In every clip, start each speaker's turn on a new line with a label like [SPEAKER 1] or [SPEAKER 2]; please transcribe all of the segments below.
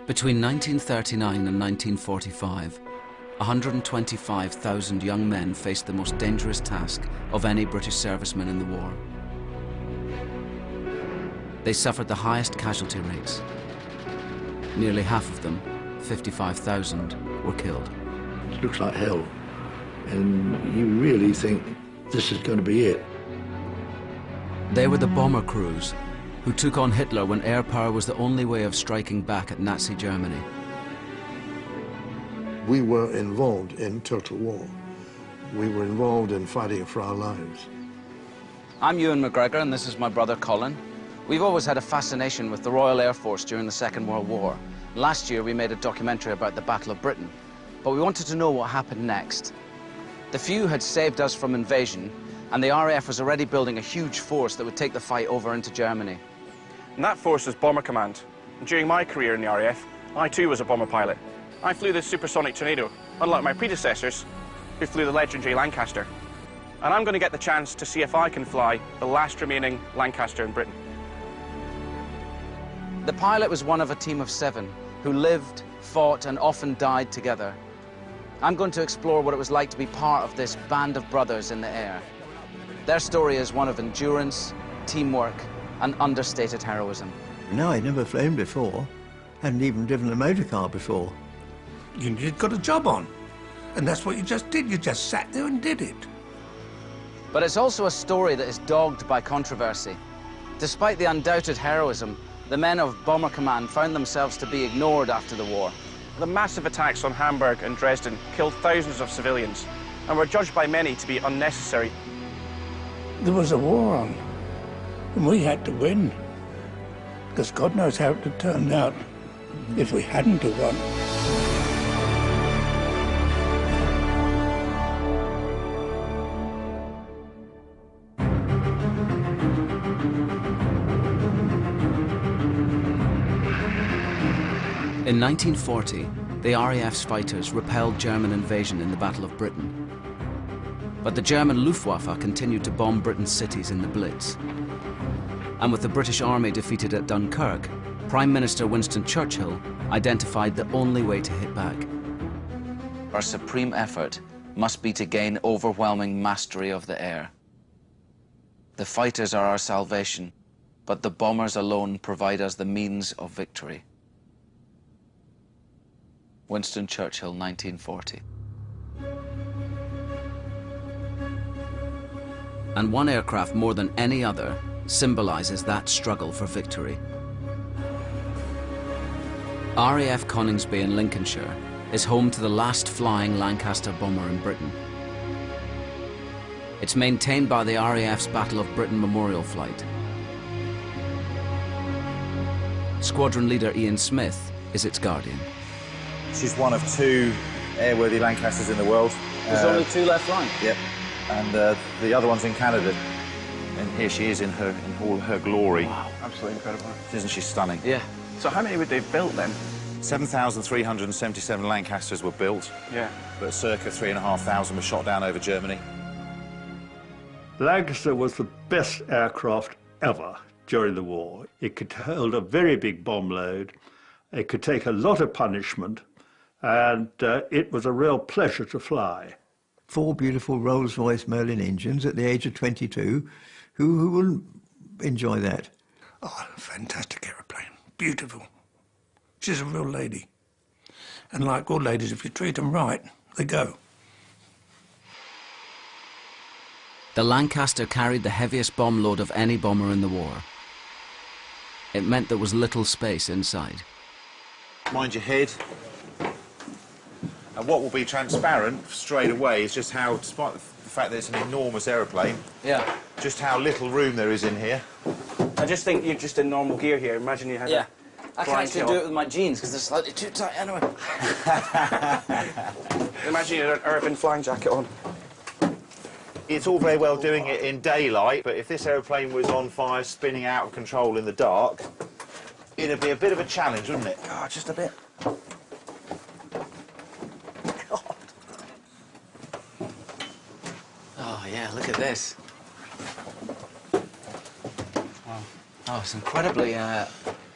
[SPEAKER 1] Between 1939 and 1945, 125,000 young men faced the most dangerous task of any British serviceman in the war. They suffered the highest casualty rates. Nearly half of them, 55,000, were killed.
[SPEAKER 2] It looks like hell, and you really think this is going to be it.
[SPEAKER 1] They were the bomber crews who took on Hitler when air power was the only way of striking back at Nazi Germany.
[SPEAKER 2] We were involved in total war. We were involved in fighting for our lives.
[SPEAKER 1] I'm Ewan McGregor, and this is my brother Colin. We've always had a fascination with the Royal Air Force during the Second World War. Last year we made a documentary about the Battle of Britain, but we wanted to know what happened next. The few had saved us from invasion, and the RAF was already building a huge force that would take the fight over into Germany.
[SPEAKER 3] And that force was Bomber Command. And during my career in the RAF, I too was a bomber pilot. I flew the supersonic Tornado, unlike my predecessors, who flew the legendary Lancaster. And I'm going to get the chance to see if I can fly the last remaining Lancaster in Britain.
[SPEAKER 1] The pilot was one of a team of 7 who lived, fought, and often died together. I'm going to explore what it was like to be part of this band of brothers in the air. Their story is one of endurance, teamwork, and understated heroism.
[SPEAKER 4] No, I'd never flown before. Hadn't even driven a motor car before.
[SPEAKER 5] You just got a job on, and that's what you just did. You just sat there and did it.
[SPEAKER 1] But it's also a story that is dogged by controversy. Despite the undoubted heroism, the men of Bomber Command found themselves to be ignored after the war.
[SPEAKER 3] The massive attacks on Hamburg and Dresden killed thousands of civilians and were judged by many to be unnecessary.
[SPEAKER 5] There was a war on, and we had to win, because God knows how it had turned out if we hadn't have won.
[SPEAKER 1] In 1940, the RAF's fighters repelled German invasion in the Battle of Britain. But the German Luftwaffe continued to bomb Britain's cities in the Blitz. And with the British Army defeated at Dunkirk, Prime Minister Winston Churchill identified the only way to hit back. Our supreme effort must be to gain overwhelming mastery of the air. The fighters are our salvation, but the bombers alone provide us the means of victory. Winston Churchill, 1940. And one aircraft more than any other symbolizes that struggle for victory. RAF Coningsby in Lincolnshire is home to the last flying Lancaster Bomber in Britain. It's maintained by the RAF's Battle of Britain Memorial Flight. Squadron leader Ian Smith is its guardian.
[SPEAKER 6] She's one of 2 airworthy Lancasters in the world.
[SPEAKER 1] There's only 2 left flying?
[SPEAKER 6] Yep. And the other one's in Canada. And here she is in all her glory.
[SPEAKER 3] Wow, absolutely incredible.
[SPEAKER 6] Isn't she stunning?
[SPEAKER 1] Yeah.
[SPEAKER 3] So how many would they have built then?
[SPEAKER 6] 7,377 Lancasters were built.
[SPEAKER 3] Yeah.
[SPEAKER 6] But circa 3,500 were shot down over Germany.
[SPEAKER 7] Lancaster was the best aircraft ever during the war. It could hold a very big bomb load. It could take a lot of punishment, and it was a real pleasure to fly.
[SPEAKER 4] 4 beautiful Rolls-Royce Merlin engines at the age of 22. Who wouldn't enjoy that?
[SPEAKER 5] Oh, fantastic aeroplane. Beautiful. She's a real lady. And like all ladies, if you treat them right, they go.
[SPEAKER 1] The Lancaster carried the heaviest bomb load of any bomber in the war. It meant there was little space inside.
[SPEAKER 6] Mind your head. And what will be transparent straight away is just how, despite the fact that it's an enormous aeroplane, just how little room there is in here.
[SPEAKER 3] I just think you're just in normal gear here. Imagine you had a
[SPEAKER 1] I can't actually do it with my jeans because they're slightly too tight anyway.
[SPEAKER 3] Imagine you had an urban flying jacket on.
[SPEAKER 6] It's all very well doing it in daylight, but if this aeroplane was on fire, spinning out of control in the dark, it'd be a bit of a challenge, wouldn't it?
[SPEAKER 3] Oh, just a bit.
[SPEAKER 1] Oh yeah, look at this. Wow. Oh, it's incredibly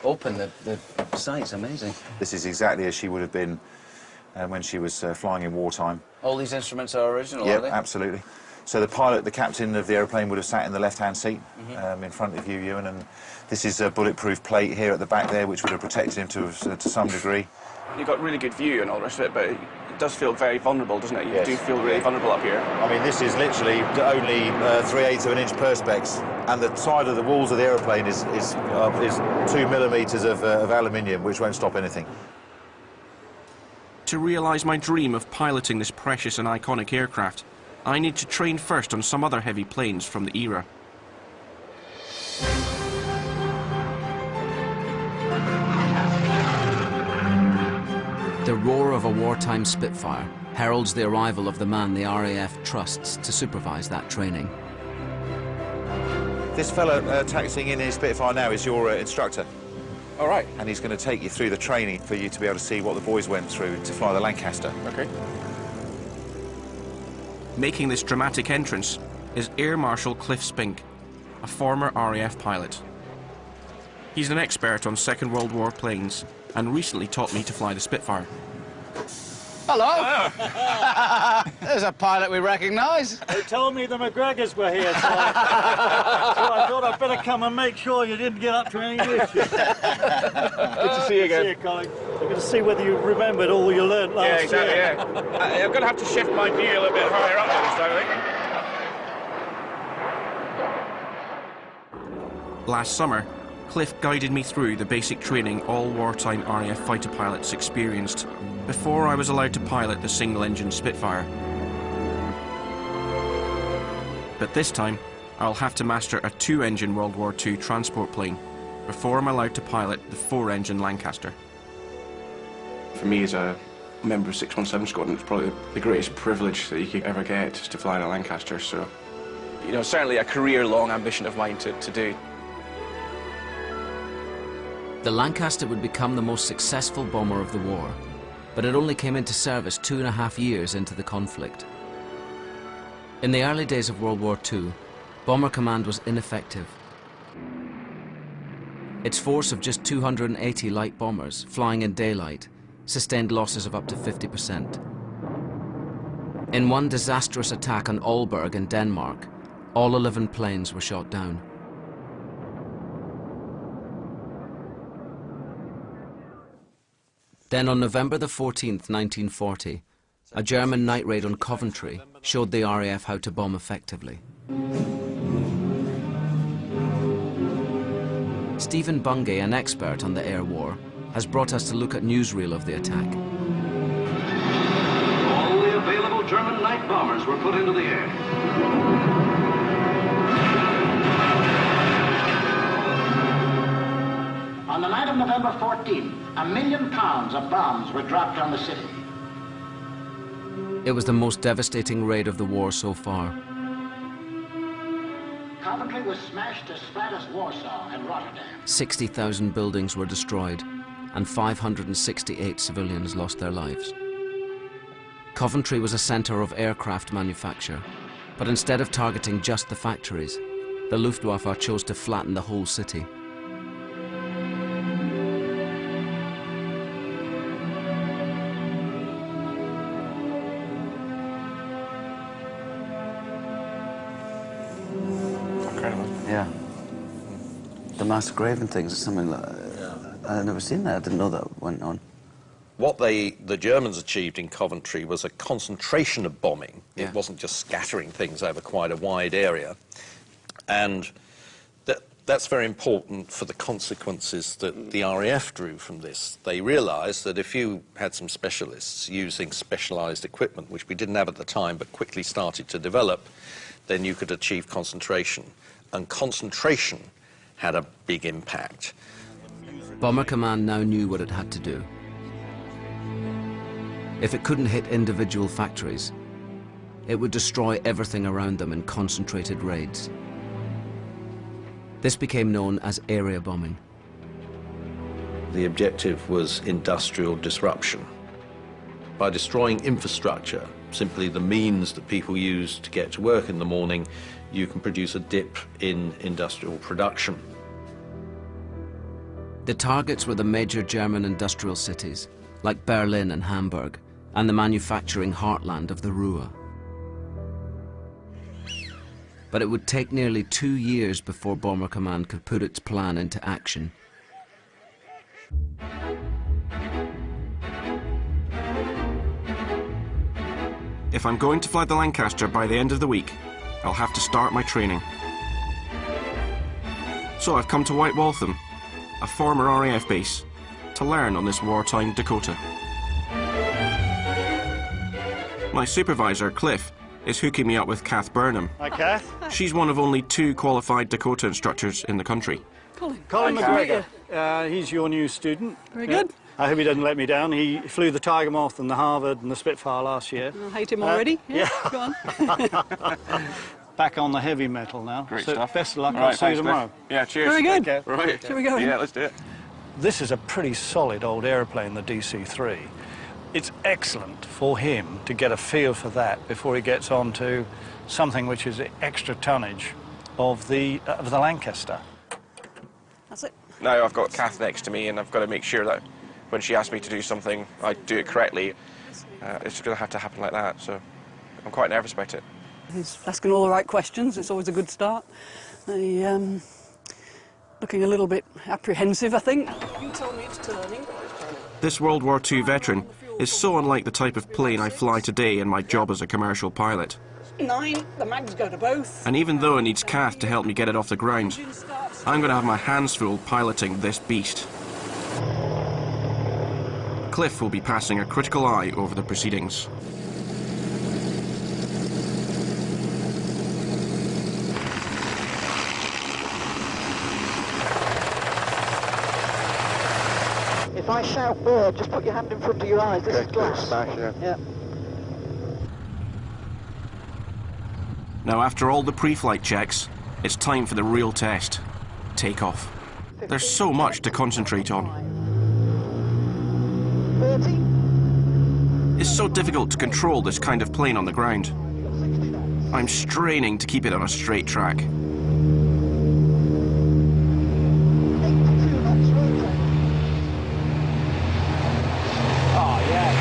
[SPEAKER 1] open, the sight's amazing.
[SPEAKER 6] This is exactly as she would have been when she was flying in wartime.
[SPEAKER 1] All these instruments are original,
[SPEAKER 6] Yeah,
[SPEAKER 1] are they?
[SPEAKER 6] absolutely. So the pilot, the captain of the aeroplane, would have sat in the left-hand seat in front of you, Ewan, and this is a bulletproof plate here at the back there, which would have protected him to some degree.
[SPEAKER 3] You've got really good view and all the rest of it, but it does feel very vulnerable, doesn't it? You
[SPEAKER 6] Yes.
[SPEAKER 3] do feel really vulnerable up here.
[SPEAKER 6] I mean, this is literally only 3/8 of an inch perspex, and the side of the walls of the aeroplane is 2 millimetres of aluminium, which won't stop anything.
[SPEAKER 3] To realise my dream of piloting this precious and iconic aircraft, I need to train first on some other heavy planes from the era.
[SPEAKER 1] The roar of a wartime Spitfire heralds the arrival of the man the RAF trusts to supervise that training.
[SPEAKER 6] This fellow taxiing in his Spitfire now is your instructor.
[SPEAKER 3] All right.
[SPEAKER 6] And he's going to take you through the training for you to be able to see what the boys went through to fly the Lancaster.
[SPEAKER 3] Okay. Making this dramatic entrance is Air Marshal Cliff Spink, a former RAF pilot. He's an expert on Second World War planes and recently taught me to fly the Spitfire.
[SPEAKER 8] Hello. There's a pilot we recognise.
[SPEAKER 7] They told me the McGregors were here, so I thought I'd better come and make sure you didn't get up to any mischief.
[SPEAKER 3] Good to see you again.
[SPEAKER 7] See you, Colin. We're going to see whether you remembered all you learnt last
[SPEAKER 3] Yeah, exactly,
[SPEAKER 7] year.
[SPEAKER 3] yeah. I'm going to have to shift my view a little bit higher up this time, I think. Last summer, Cliff guided me through the basic training all wartime RAF fighter pilots experienced before I was allowed to pilot the single-engine Spitfire. But this time, I'll have to master a two-engine World War II transport plane before I'm allowed to pilot the four-engine Lancaster. For me as a member of 617 Squadron, it's probably the greatest privilege that you could ever get to fly in a Lancaster, so... You know, certainly a career-long ambition of mine to do.
[SPEAKER 1] The Lancaster would become the most successful bomber of the war, but it only came into service 2.5 years into the conflict. In the early days of World War II, Bomber Command was ineffective. Its force of just 280 light bombers, flying in daylight, sustained losses of up to 50%. In one disastrous attack on Aalborg in Denmark, all 11 planes were shot down. Then on November the 14th, 1940, a German night raid on Coventry showed the RAF how to bomb effectively. Stephen Bungay, an expert on the air war, has brought us to look at newsreel of the attack.
[SPEAKER 9] All the available German night bombers were put into the air.
[SPEAKER 10] On the night of November 14, 1 million pounds of bombs were dropped on the city.
[SPEAKER 1] It was the most devastating raid of the war so far.
[SPEAKER 10] Coventry was smashed as flat as Warsaw and Rotterdam.
[SPEAKER 1] 60,000 buildings were destroyed, and 568 civilians lost their lives. Coventry was a centre of aircraft manufacture, but instead of targeting just the factories, the Luftwaffe chose to flatten the whole city.
[SPEAKER 8] Yeah. The mass graving things is something like I've never seen that. I didn't know that went on.
[SPEAKER 11] What the Germans achieved in Coventry was a concentration of bombing.
[SPEAKER 1] Yeah.
[SPEAKER 11] It wasn't just scattering things over quite a wide area. And that's very important for the consequences that the RAF drew from this. They realised that if you had some specialists using specialised equipment, which we didn't have at the time but quickly started to develop, then you could achieve concentration. And concentration had a big impact.
[SPEAKER 1] Bomber Command now knew what it had to do. If it couldn't hit individual factories, it would destroy everything around them in concentrated raids. This became known as area bombing.
[SPEAKER 11] The objective was industrial disruption. By destroying infrastructure, simply the means that people use to get to work in the morning, you can produce a dip in industrial production.
[SPEAKER 1] The targets were the major German industrial cities, like Berlin and Hamburg, and the manufacturing heartland of the Ruhr. But it would take nearly 2 years before Bomber Command could put its plan into action.
[SPEAKER 3] If I'm going to fly the Lancaster by the end of the week, I'll have to start my training. So I've come to White Waltham, a former RAF base, to learn on this wartime Dakota. My supervisor, Cliff, is hooking me up with Kath Burnham.
[SPEAKER 7] Hi, Kath.
[SPEAKER 3] She's one of only 2 qualified Dakota instructors in the country.
[SPEAKER 7] Colin McGregor. He's your new student.
[SPEAKER 12] Very good.
[SPEAKER 7] I hope he doesn't let me down. He flew the Tiger Moth and the Harvard and the Spitfire last year.
[SPEAKER 12] I hate him already. Yeah. Go on.
[SPEAKER 7] Back on the heavy metal now.
[SPEAKER 3] Great
[SPEAKER 7] so
[SPEAKER 3] stuff.
[SPEAKER 7] Best of luck.
[SPEAKER 3] All
[SPEAKER 7] I'll
[SPEAKER 3] right,
[SPEAKER 7] see you
[SPEAKER 3] thanks,
[SPEAKER 7] tomorrow.
[SPEAKER 3] Cliff. Yeah, cheers.
[SPEAKER 12] Very good.
[SPEAKER 7] Okay.
[SPEAKER 3] Right.
[SPEAKER 12] Shall we go?
[SPEAKER 3] Yeah, let's do it.
[SPEAKER 7] This is a pretty solid old aeroplane, the DC-3. It's excellent for him to get a feel for that before he gets on to something which is the extra tonnage of the Lancaster.
[SPEAKER 12] That's it.
[SPEAKER 3] Now I've got Kath next to me, and I've got to make sure that when she asks me to do something, I do it correctly. It's going to have to happen like that, so I'm quite nervous about it.
[SPEAKER 12] He's asking all the right questions. It's always a good start. Looking a little bit apprehensive, I think. You told me it's turning.
[SPEAKER 3] This World War II veteran is so unlike the type of plane I fly today in my job as a commercial pilot.
[SPEAKER 12] 9, the mags go to both.
[SPEAKER 3] And even though it needs Kath to help me get it off the ground, I'm going to have my hands full piloting this beast. Cliff will be passing a critical eye over the proceedings.
[SPEAKER 10] If I shout bird, just put your hand in front of your eyes. This is glass.
[SPEAKER 2] Smash, yeah.
[SPEAKER 3] Now, after all the pre-flight checks, it's time for the real test. Takeoff. There's so much to concentrate on.
[SPEAKER 10] 30.
[SPEAKER 3] It's so difficult to control this kind of plane on the ground. I'm straining to keep it on a straight track.
[SPEAKER 10] 82 knots, rotate.
[SPEAKER 7] Oh, yeah.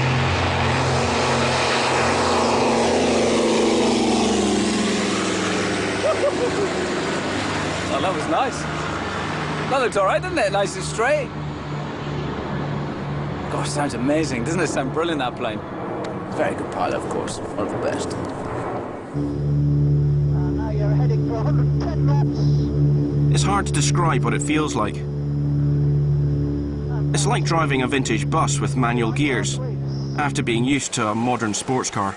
[SPEAKER 13] Oh, that was nice. That looks all right, doesn't it? Nice and straight. Gosh, sounds amazing. Doesn't it sound brilliant, that plane? Very good pilot, of course. One of the best.
[SPEAKER 10] Now you're heading for 110 knots.
[SPEAKER 3] It's hard to describe what it feels like. It's like driving a vintage bus with manual gears, after being used to a modern sports car.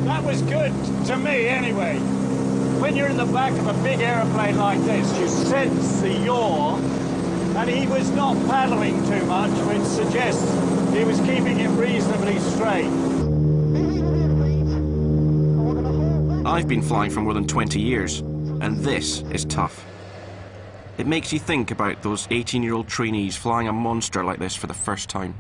[SPEAKER 7] That was good to me, anyway. When you're in the back of a big aeroplane like this, you sense the yaw, and he was not paddling too much, which suggests he was keeping it reasonably straight.
[SPEAKER 3] I've been flying for more than 20 years, and this is tough. It makes you think about those 18-year-old trainees flying a monster like this for the first time.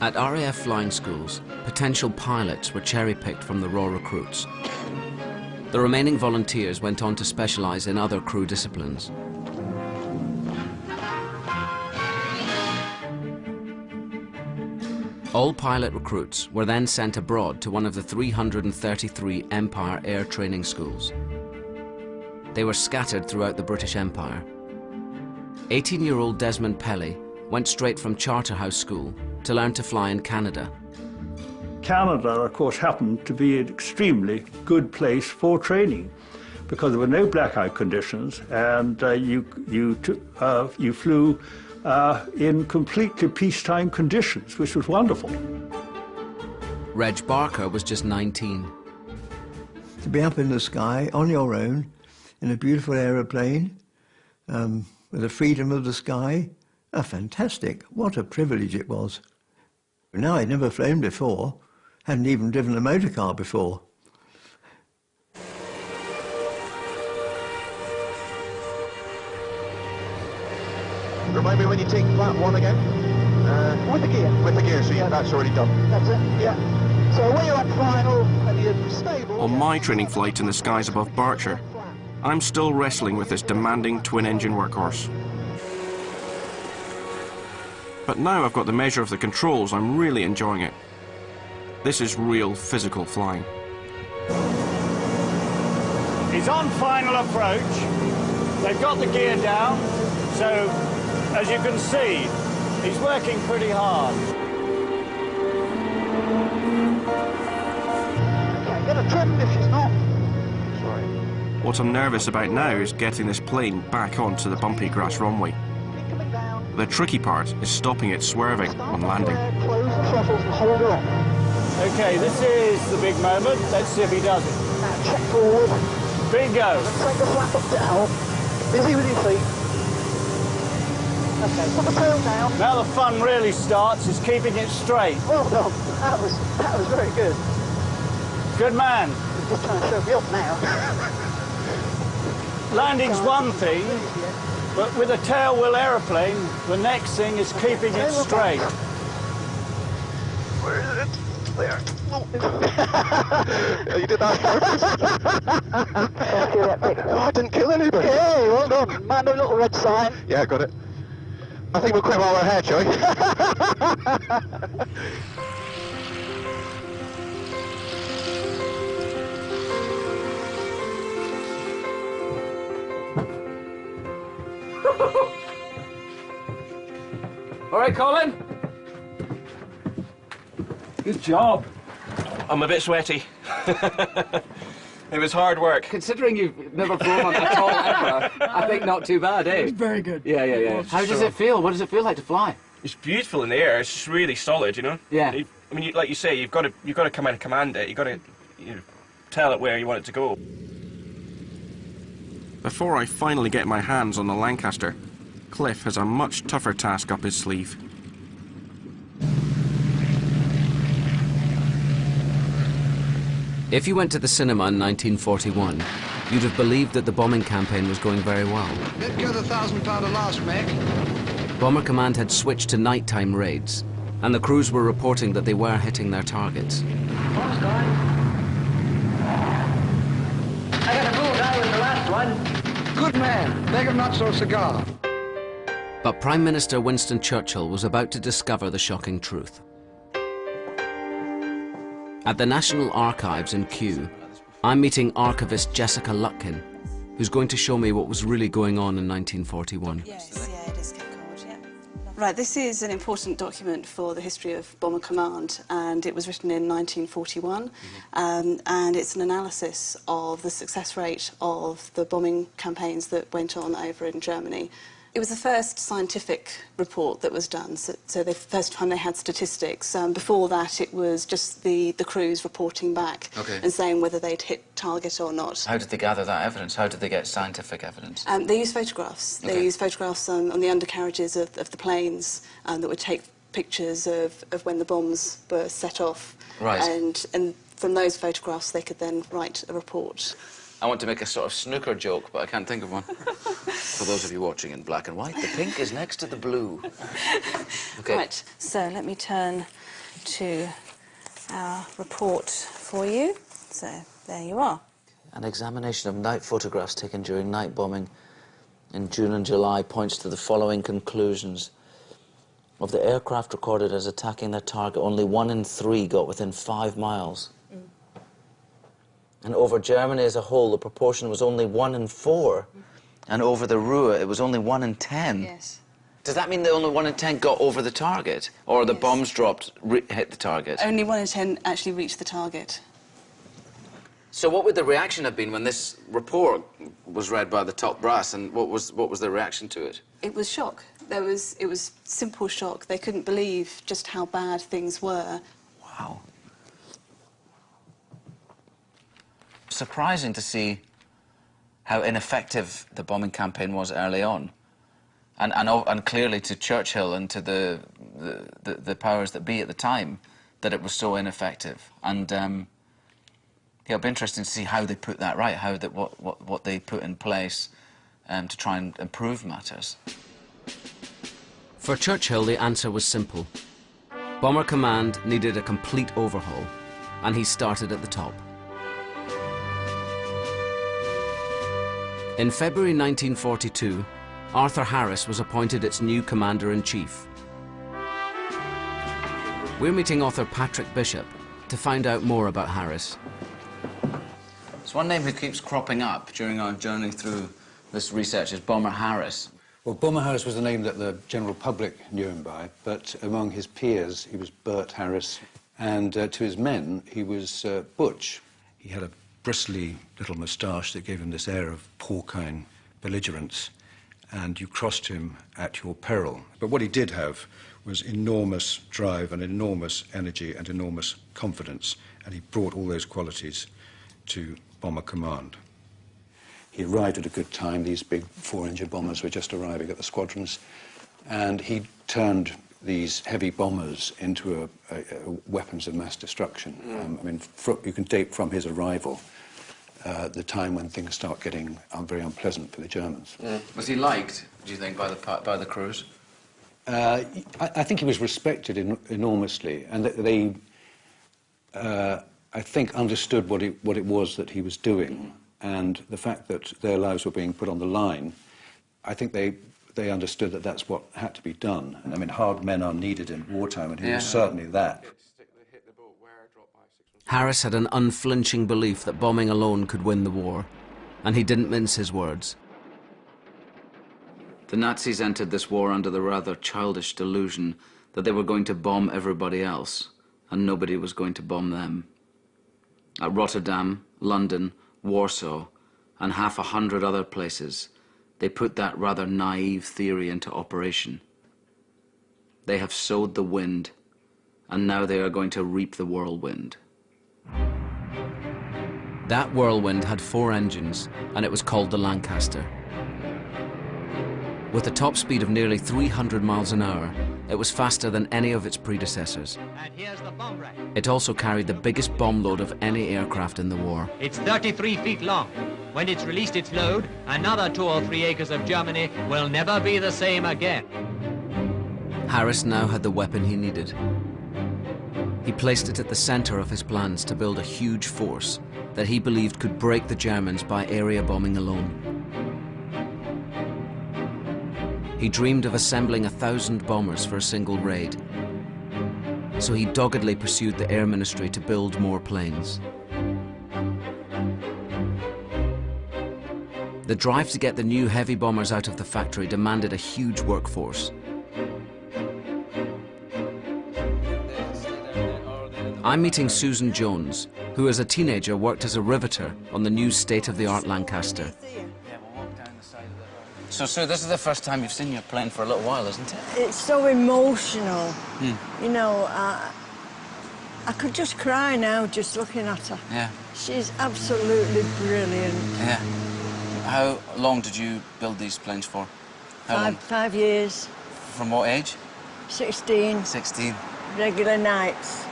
[SPEAKER 1] At RAF flying schools, potential pilots were cherry-picked from the raw recruits. The remaining volunteers went on to specialise in other crew disciplines. All pilot recruits were then sent abroad to one of the 333 Empire Air Training Schools. They were scattered throughout the British Empire. 18-year-old Desmond Pelly went straight from Charterhouse School to learn to fly in Canada.
[SPEAKER 7] Canada, of course, happened to be an extremely good place for training because there were no blackout conditions, and you flew in completely peacetime conditions, which was wonderful.
[SPEAKER 1] Reg Barker was just 19.
[SPEAKER 4] To be up in the sky on your own in a beautiful aeroplane with the freedom of the sky, fantastic. What a privilege it was. Now, I'd never flown before, hadn't even driven a motor car before.
[SPEAKER 2] Remind me when you take flat 1 again?
[SPEAKER 10] With the gear.
[SPEAKER 2] With the gear, so yeah, that's already done.
[SPEAKER 10] That's it, yeah. So when you're at final and you're stable,
[SPEAKER 3] On my training flight in the skies above Berkshire, I'm still wrestling with this demanding twin-engine workhorse. But now I've got the measure of the controls, I'm really enjoying it. This is real physical flying.
[SPEAKER 14] He's on final approach. They've got the gear down, so as you can see, he's working pretty hard.
[SPEAKER 10] Okay, get a trim if she's not. Sorry.
[SPEAKER 3] What I'm nervous about now is getting this plane back onto the bumpy grass runway. The tricky part is stopping it swerving on landing.
[SPEAKER 10] Close the throttles and hold on.
[SPEAKER 14] Okay, this is the big moment. Let's see if he does it.
[SPEAKER 10] Now check forward.
[SPEAKER 14] Bingo!
[SPEAKER 10] Take the flap up down. Busy with your feet. Okay, put the tail down.
[SPEAKER 14] Now the fun really starts, is keeping it straight.
[SPEAKER 10] Well done. That was very good.
[SPEAKER 14] Good man.
[SPEAKER 10] He's just trying to show me up now.
[SPEAKER 14] Landing's one thing, but with a tailwheel aeroplane, the next thing is keeping it straight.
[SPEAKER 10] Where is it? There. You did that on purpose. Oh, I didn't kill anybody. Hey, well done. Mind a little red sign. Yeah, got it. I think we'll quit while we're ahead, shall we?
[SPEAKER 13] All right, Colin. Good job.
[SPEAKER 3] I'm a bit sweaty. It was hard work.
[SPEAKER 13] Considering you've never flown on at all ever, I think not too bad, eh?
[SPEAKER 12] It was very good.
[SPEAKER 13] Yeah. How does it feel? What does it feel like to fly?
[SPEAKER 3] It's beautiful in the air. It's just really solid, you know.
[SPEAKER 13] Yeah.
[SPEAKER 3] I mean, like you say, you've got to come in and command it. You've got to tell it where you want it to go. Before I finally get my hands on the Lancaster, Cliff has a much tougher task up his sleeve.
[SPEAKER 1] If you went to the cinema in 1941, you'd have believed that the bombing campaign was going very well.
[SPEAKER 2] Let go the £1,000 last, Mac.
[SPEAKER 1] Bomber Command had switched to nighttime raids, and the crews were reporting that they were hitting their targets.
[SPEAKER 10] I got a bullseye with the last one.
[SPEAKER 2] Good man. Beg of nuts or a cigar.
[SPEAKER 1] But Prime Minister Winston Churchill was about to discover the shocking truth. At the National Archives in Kew, I'm meeting archivist Jessica Lutkin, who's going to show me what was really going on in 1941.
[SPEAKER 15] Yes, yeah, it is Cape Cod, yeah. Right, this is an important document for the history of Bomber Command, and it was written in 1941, and it's an analysis of the success rate of the bombing campaigns that went on over in Germany. It was the first scientific report that was done, so the first time they had statistics. Before that, it was just the crews reporting back and saying whether they'd hit target or not.
[SPEAKER 8] How did they gather that evidence? How did they get scientific evidence?
[SPEAKER 15] They used photographs. They used photographs on the undercarriages of the planes that would take pictures of when the bombs were set off.
[SPEAKER 8] Right.
[SPEAKER 15] And from those photographs, they could then write a report.
[SPEAKER 8] I want to make a sort of snooker joke, but I can't think of one. For those of you watching in black and white, the pink is next to the blue. Okay.
[SPEAKER 15] Right, so let me turn to our report for you. So there you are.
[SPEAKER 8] An examination of night photographs taken during night bombing in June and July points to the following conclusions. Of the aircraft recorded as attacking their target, only 1 in 3 got within 5 miles. And over Germany as a whole, the proportion was only 1 in 4. And over the Ruhr, it was only 1 in 10.
[SPEAKER 15] Yes.
[SPEAKER 8] Does that mean that only 1 in 10 got over the target? Or the bombs dropped, hit the target?
[SPEAKER 15] Only 1 in 10 actually reached the target.
[SPEAKER 8] So what would the reaction have been when this report was read by the top brass, and what was the reaction to it?
[SPEAKER 15] It was shock. It was simple shock. They couldn't believe just how bad things were.
[SPEAKER 8] Wow. Surprising to see how ineffective the bombing campaign was early on, and clearly to Churchill and to the powers that be at the time that it was so ineffective. And yeah, it'll be interesting to see how they put that right, what they put in place to try and improve matters.
[SPEAKER 1] For Churchill, the answer was simple. Bomber Command needed a complete overhaul, and he started at the top. In February 1942, Arthur Harris was appointed its new Commander-in-Chief. We're meeting author Patrick Bishop to find out more about Harris.
[SPEAKER 13] It's one name who keeps cropping up during our journey through this research is Bomber Harris.
[SPEAKER 16] Well, Bomber Harris was the name that the general public knew him by, but among his peers, he was Bert Harris, and to his men, he was Butch. He had a bristly little moustache that gave him this air of porcine belligerence, and you crossed him at your peril. But what he did have was enormous drive and enormous energy and enormous confidence, and he brought all those qualities to Bomber Command. He arrived at a good time. These big 4-engine bombers were just arriving at the squadrons, and he turned these heavy bombers into weapons of mass destruction. I mean, you can date from his arrival the time when things start getting very unpleasant for the Germans.
[SPEAKER 13] Was he liked, do you think, by the crews?
[SPEAKER 16] I think he was respected enormously, and they, I think, understood what it was that he was doing, and the fact that their lives were being put on the line. I think they understood that that's what had to be done. And I mean, hard men are needed in wartime, and he was certainly that.
[SPEAKER 1] Harris had an unflinching belief that bombing alone could win the war, and he didn't mince his words.
[SPEAKER 13] The Nazis entered this war under the rather childish delusion that they were going to bomb everybody else, and nobody was going to bomb them. At Rotterdam, London, Warsaw, and 100 other places, they put that rather naive theory into operation. They have sowed the wind, and now they are going to reap the whirlwind.
[SPEAKER 1] That whirlwind had 4 engines, and it was called the Lancaster. With a top speed of nearly 300 miles an hour, it was faster than any of its predecessors.
[SPEAKER 17] And here's the bomb rack.
[SPEAKER 1] It also carried the biggest bomb load of any aircraft in the war.
[SPEAKER 17] It's 33 feet long. When it's released its load, another 2 or 3 acres of Germany will never be the same again.
[SPEAKER 1] Harris now had the weapon he needed. He placed it at the center of his plans to build a huge force that he believed could break the Germans by area bombing alone. He dreamed of assembling 1,000 bombers for a single raid. So he doggedly pursued the Air Ministry to build more planes. The drive to get the new heavy bombers out of the factory demanded a huge workforce. I'm meeting Susan Jones, who as a teenager worked as a riveter on the new state-of-the-art Lancaster.
[SPEAKER 13] So, Sue, this is the first time you've seen your plane for a little while, isn't it?
[SPEAKER 18] It's so emotional. You know, I could just cry now just looking at her.
[SPEAKER 13] Yeah.
[SPEAKER 18] She's absolutely brilliant.
[SPEAKER 13] Yeah. How long did you build these planes for? How long?
[SPEAKER 18] 5 years.
[SPEAKER 13] From what age?
[SPEAKER 18] 16.
[SPEAKER 13] 16.
[SPEAKER 18] Regular nights.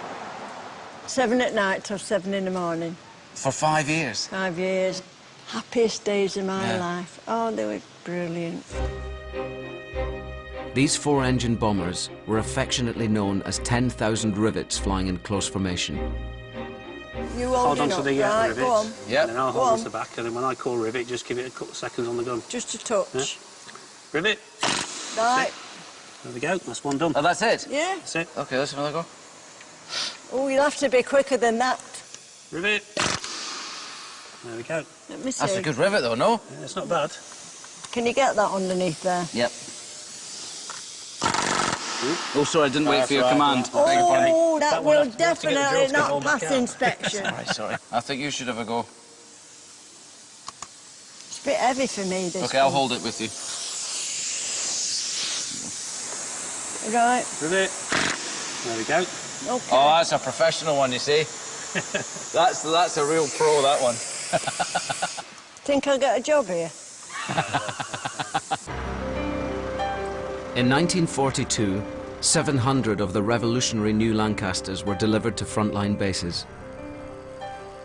[SPEAKER 18] 7 at night till 7 in the morning.
[SPEAKER 13] For 5 years?
[SPEAKER 18] 5 years. Happiest days of my life. Oh, they were brilliant.
[SPEAKER 1] These 4-engine bombers were affectionately known as 10,000 rivets flying in close formation.
[SPEAKER 18] You
[SPEAKER 19] hold on to the
[SPEAKER 18] right,
[SPEAKER 19] rivets,
[SPEAKER 18] go on.
[SPEAKER 19] and then I'll hold on to the back, and then when I call rivet, just give it a couple of seconds on the gun.
[SPEAKER 18] Just a touch.
[SPEAKER 19] Yeah. Rivet.
[SPEAKER 18] Right.
[SPEAKER 19] There we go, that's one done.
[SPEAKER 13] Oh, that's it?
[SPEAKER 18] Yeah.
[SPEAKER 19] That's it.
[SPEAKER 13] OK, let's have another go.
[SPEAKER 18] Oh, you'll have to be quicker than that.
[SPEAKER 19] Rivet. There we go.
[SPEAKER 18] Let me see.
[SPEAKER 13] That's a good rivet, though, no?
[SPEAKER 19] Yeah, it's not bad.
[SPEAKER 18] Can you get that underneath there?
[SPEAKER 13] Yep. Oh, sorry, I didn't wait for your command.
[SPEAKER 18] Oh, that will definitely not pass inspection.
[SPEAKER 13] Sorry. I think you should have a go.
[SPEAKER 18] It's a bit heavy for me, this
[SPEAKER 13] OK, I'll hold it with you.
[SPEAKER 18] Right.
[SPEAKER 19] Rivet. There we go.
[SPEAKER 18] Okay.
[SPEAKER 13] Oh, that's a professional one, you see. That's a real pro, that one.
[SPEAKER 18] Think I'll get a job here?
[SPEAKER 1] In 1942, 700 of the revolutionary new Lancasters were delivered to frontline bases.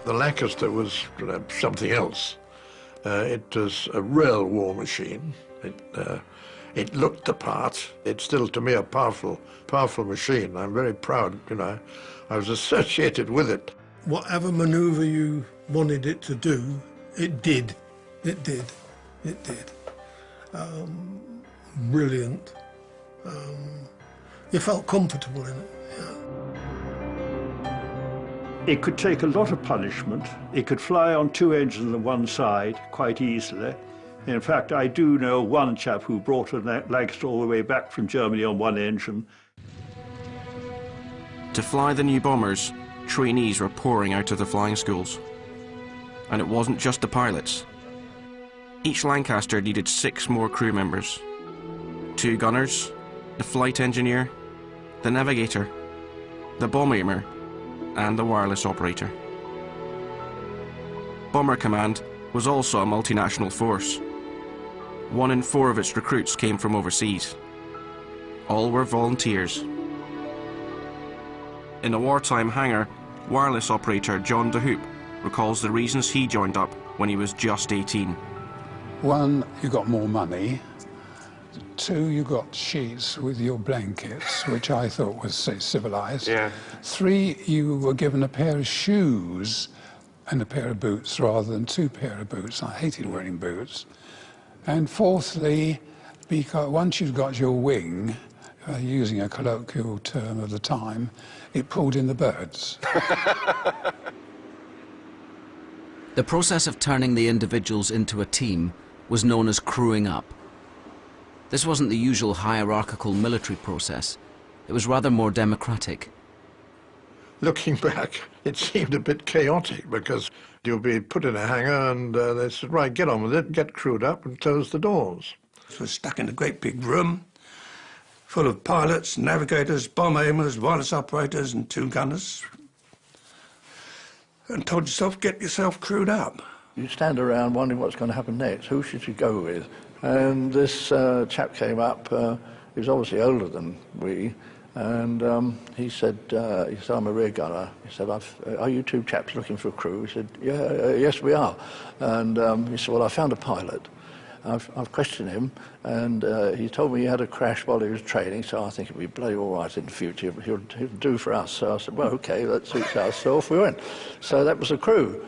[SPEAKER 2] The Lancaster was something else. It was a real war machine. It looked the part. It's still, to me, a powerful machine. I'm very proud, you know. I was associated with it.
[SPEAKER 20] Whatever manoeuvre you wanted it to do, it did. It did. It did. Brilliant. You felt comfortable in it.
[SPEAKER 7] It could take a lot of punishment. It could fly on two engines on one side quite easily. In fact, I do know one chap who brought a Lancaster all the way back from Germany on one engine.
[SPEAKER 21] To fly the new bombers, trainees were pouring out of the flying schools. And it wasn't just the pilots. Each Lancaster needed 6 more crew members. 2 gunners, the flight engineer, the navigator, the bomb aimer, and the wireless operator. Bomber Command was also a multinational force. 1 in 4 of its recruits came from overseas. All were volunteers. In a wartime hangar, wireless operator John DeHoop recalls the reasons he joined up when he was just 18.
[SPEAKER 22] 1, you got more money. 2, you got sheets with your blankets, which I thought was, say, civilized.
[SPEAKER 3] Yeah.
[SPEAKER 22] 3, you were given a pair of shoes and a pair of boots rather than 2 pair of boots. I hated wearing boots. And 4thly, because once you've got your wing, using a colloquial term of the time, it pulled in the birds.
[SPEAKER 1] The process of turning the individuals into a team was known as crewing up. This wasn't the usual hierarchical military process. It was rather more democratic.
[SPEAKER 2] Looking back, it seemed a bit chaotic because you'll be put in a hangar and they said, right, get on with it, get crewed up and close the doors.
[SPEAKER 20] We're stuck in a great big room full of pilots, navigators, bomb aimers, wireless operators and 2 gunners. And told yourself, get yourself crewed up.
[SPEAKER 23] You stand around wondering what's going to happen next. Who should you go with? And this chap came up. He was obviously older than we, and he said, I'm a rear gunner. He said, are you 2 chaps looking for a crew? He said, yeah, yes, we are. And he said, well, I found a pilot. I've questioned him, and he told me he had a crash while he was training, so I think it'll be bloody all right in the future. He'll do for us. So I said, well, OK, that suits us. So off we went. So that was the crew.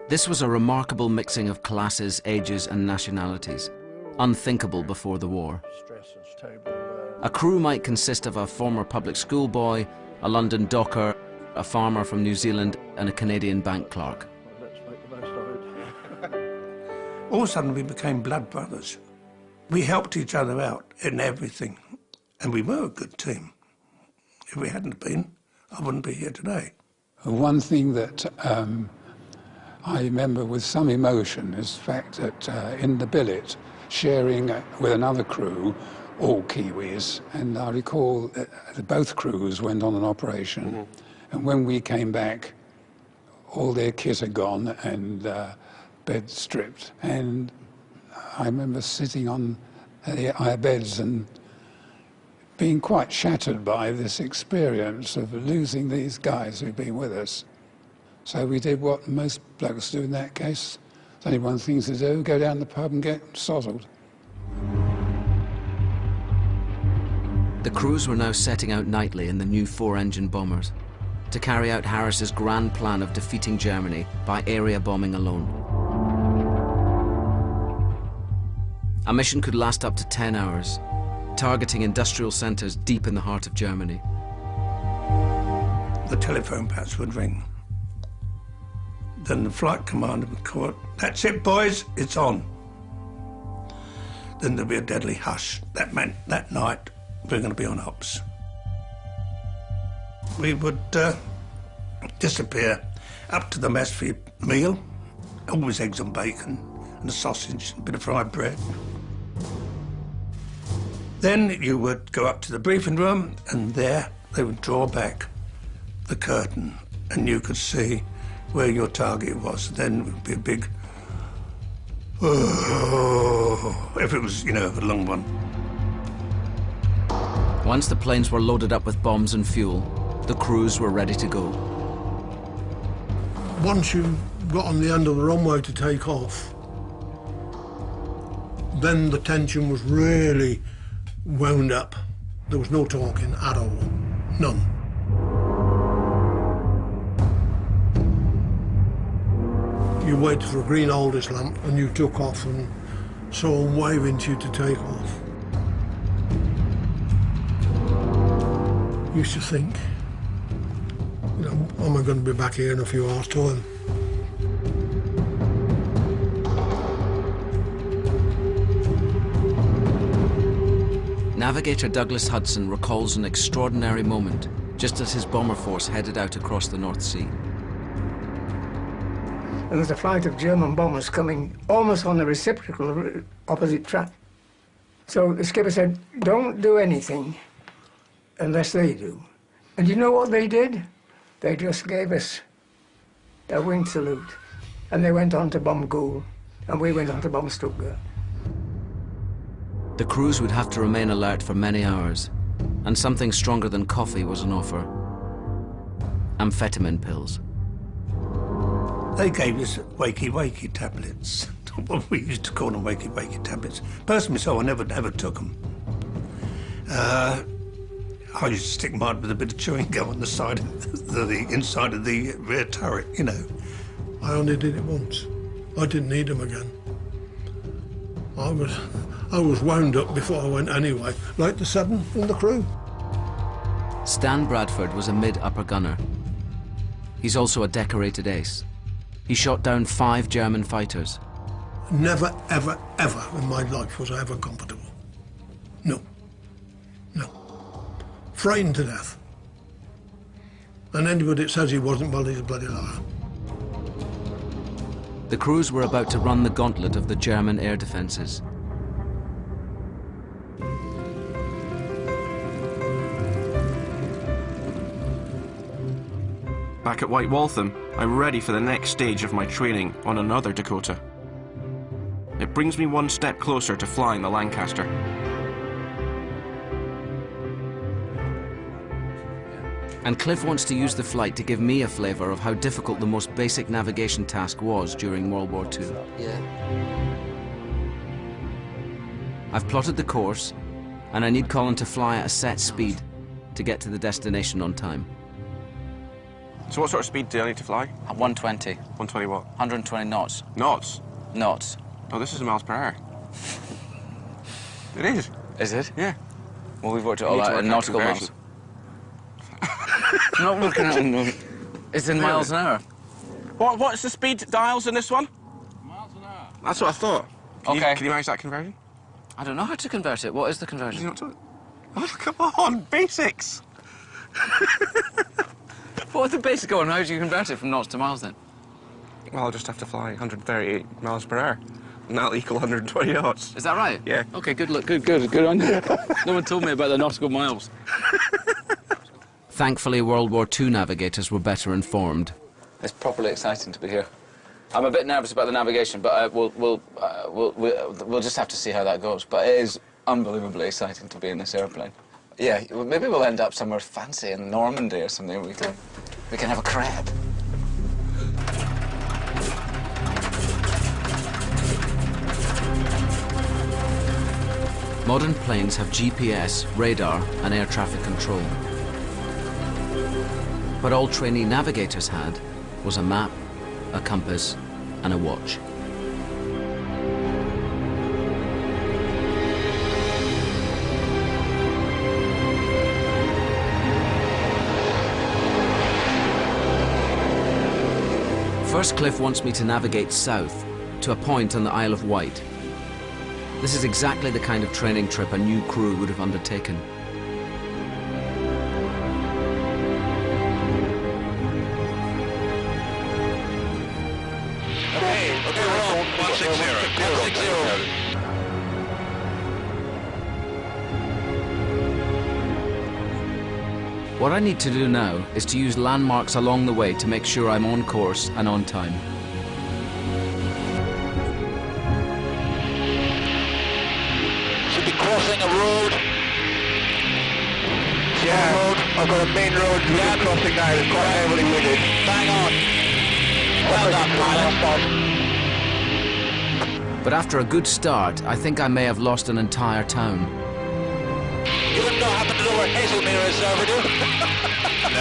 [SPEAKER 1] This was a remarkable mixing of classes, ages and nationalities, unthinkable before the war. A crew might consist of a former public school boy, a London docker, a farmer from New Zealand and a Canadian bank clerk.
[SPEAKER 20] All of a sudden we became blood brothers. We helped each other out in everything, and we were a good team. If we hadn't been, I wouldn't be here today.
[SPEAKER 22] One thing that I remember with some emotion is the fact that in the billet, sharing with another crew, all Kiwis, and I recall that both crews went on an operation, and when we came back, all their kit had gone and beds stripped, and I remember sitting on our beds and being quite shattered by this experience of losing these guys who'd been with us. So we did what most blokes do in that case. There's only one thing to do, go down the pub and get sozzled.
[SPEAKER 1] The crews were now setting out nightly in the new 4-engine bombers to carry out Harris's grand plan of defeating Germany by area bombing alone. A mission could last up to 10 hours, targeting industrial centres deep in the heart of Germany.
[SPEAKER 20] The telephone perhaps would ring. Then the flight commander would call, that's it, boys, it's on. Then there'd be a deadly hush. That meant that night we're going to be on ops. We would disappear up to the mess for your meal, always eggs and bacon, and a sausage, a bit of fried bread. Then you would go up to the briefing room, and there they would draw back the curtain, and you could see where your target was. Then it would be a big, oh, if it was, a long one.
[SPEAKER 1] Once the planes were loaded up with bombs and fuel, the crews were ready to go.
[SPEAKER 20] Once you got on the end of the runway to take off, then the tension was really wound up. There was no talking at all, none.
[SPEAKER 5] You waited for a green Aldis lamp and you took off and saw them waving to you to take off. Used to think, you know, am I going to be back here in a few hours' time?
[SPEAKER 1] Navigator Douglas Hudson recalls an extraordinary moment just as his bomber force headed out across the North Sea.
[SPEAKER 6] There was a flight of German bombers coming almost on the reciprocal opposite track. So the skipper said, don't do anything unless they do. And you know what they did? They just gave us a wing salute. And they went on to bomb Goole, and we went on to bomb Stuttgart.
[SPEAKER 1] The crews would have to remain alert for many hours, and something stronger than coffee was on offer. Amphetamine pills.
[SPEAKER 20] They gave us wakey-wakey tablets. What we used to call them wakey-wakey tablets. Personally, so I never took them. I used to stick mine with a bit of chewing gum on the side of the inside of the rear turret, you know.
[SPEAKER 5] I only did it once. I didn't need them again. I was wound up before I went anyway, like the 7 in the crew.
[SPEAKER 1] Stan Bradford was a mid-upper gunner. He's also a decorated ace. He shot down 5 German fighters.
[SPEAKER 5] Never, ever, ever in my life was I ever comfortable. No. No. Frightened to death. And anybody that says he wasn't, well, he's a bloody liar.
[SPEAKER 1] The crews were about to run the gauntlet of the German air defences.
[SPEAKER 21] Back at White Waltham, I'm ready for the next stage of my training on another Dakota. It brings me one step closer to flying the Lancaster.
[SPEAKER 1] And Cliff wants to use the flight to give me a flavour of how difficult the most basic navigation task was during World War II.
[SPEAKER 8] Yeah.
[SPEAKER 1] I've plotted the course, and I need Colin to fly at a set speed to get to the destination on time.
[SPEAKER 3] So what sort of speed do I need to fly?
[SPEAKER 8] At 120.
[SPEAKER 3] 120 what?
[SPEAKER 8] 120 knots.
[SPEAKER 3] Knots?
[SPEAKER 8] Knots.
[SPEAKER 3] Oh, this is miles per hour. It is.
[SPEAKER 8] Is it?
[SPEAKER 3] Yeah.
[SPEAKER 8] Well, we've worked it all out in nautical miles. I'm not looking at it. It's in miles an hour.
[SPEAKER 3] What's the speed dials in this one? Miles an hour. That's what I thought. Can you manage that conversion?
[SPEAKER 8] I don't know how to convert it. What is the conversion?
[SPEAKER 3] You know oh, come on, basics.
[SPEAKER 8] What are the basics going? How do you convert it from knots to miles then?
[SPEAKER 3] Well, I'll just have to fly 138 miles per hour. And that'll equal 120 knots.
[SPEAKER 8] Is that right?
[SPEAKER 3] Yeah.
[SPEAKER 8] Okay, good luck. Good on you. No one told me about the nautical miles.
[SPEAKER 1] Thankfully, World War II navigators were better informed.
[SPEAKER 8] It's properly exciting to be here. I'm a bit nervous about the navigation, but we'll just have to see how that goes. But it is unbelievably exciting to be in this airplane. Yeah, maybe we'll end up somewhere fancy in Normandy or something. We can have a crab.
[SPEAKER 1] Modern planes have GPS, radar, and air traffic control. What all trainee navigators had was a map, a compass, and a watch. First, Cliff wants me to navigate south to a point on the Isle of Wight. This is exactly the kind of training trip a new crew would have undertaken.
[SPEAKER 10] Okay, we're on. 160.
[SPEAKER 1] What I need to do now is to use landmarks along the way to make sure I'm on course and on time.
[SPEAKER 10] Should be crossing a road. Yeah, road. I've got a main road. Yeah, crossing now. It's quite heavily wooded. Bang on. Well done, pilot.
[SPEAKER 1] But after a good start, I think I may have lost an entire town.
[SPEAKER 10] You would not happen to know where Hazelmere is, would you? No,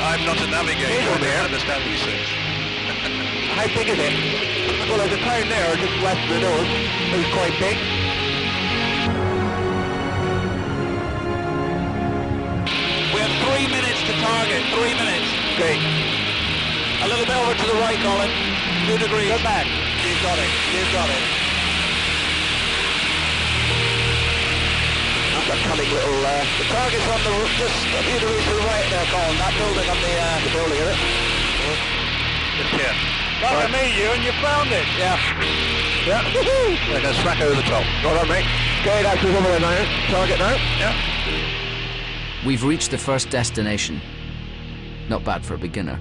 [SPEAKER 10] I'm not a navigator. I don't understand these things. How big is it? Well, there's a town there just west of the nose. It's quite big.
[SPEAKER 4] We have 3 minutes to target, 3 minutes.
[SPEAKER 10] Great.
[SPEAKER 4] A little bit over to the right, Colin. 2 degrees.
[SPEAKER 10] Good back.
[SPEAKER 4] You've got it, you've got it.
[SPEAKER 10] That's a cunning little...
[SPEAKER 4] The target's on the roof, just a few degrees to the right there, Colin. That building on the
[SPEAKER 10] building, is it?
[SPEAKER 4] It's here. Look at me, Ewan, you found it.
[SPEAKER 10] Yeah. Yeah. Woohoo! They're going to smack over the top. Well done, mate. Okay, that's over there now. Target now. Yeah.
[SPEAKER 1] We've reached the first destination. Not bad for a beginner.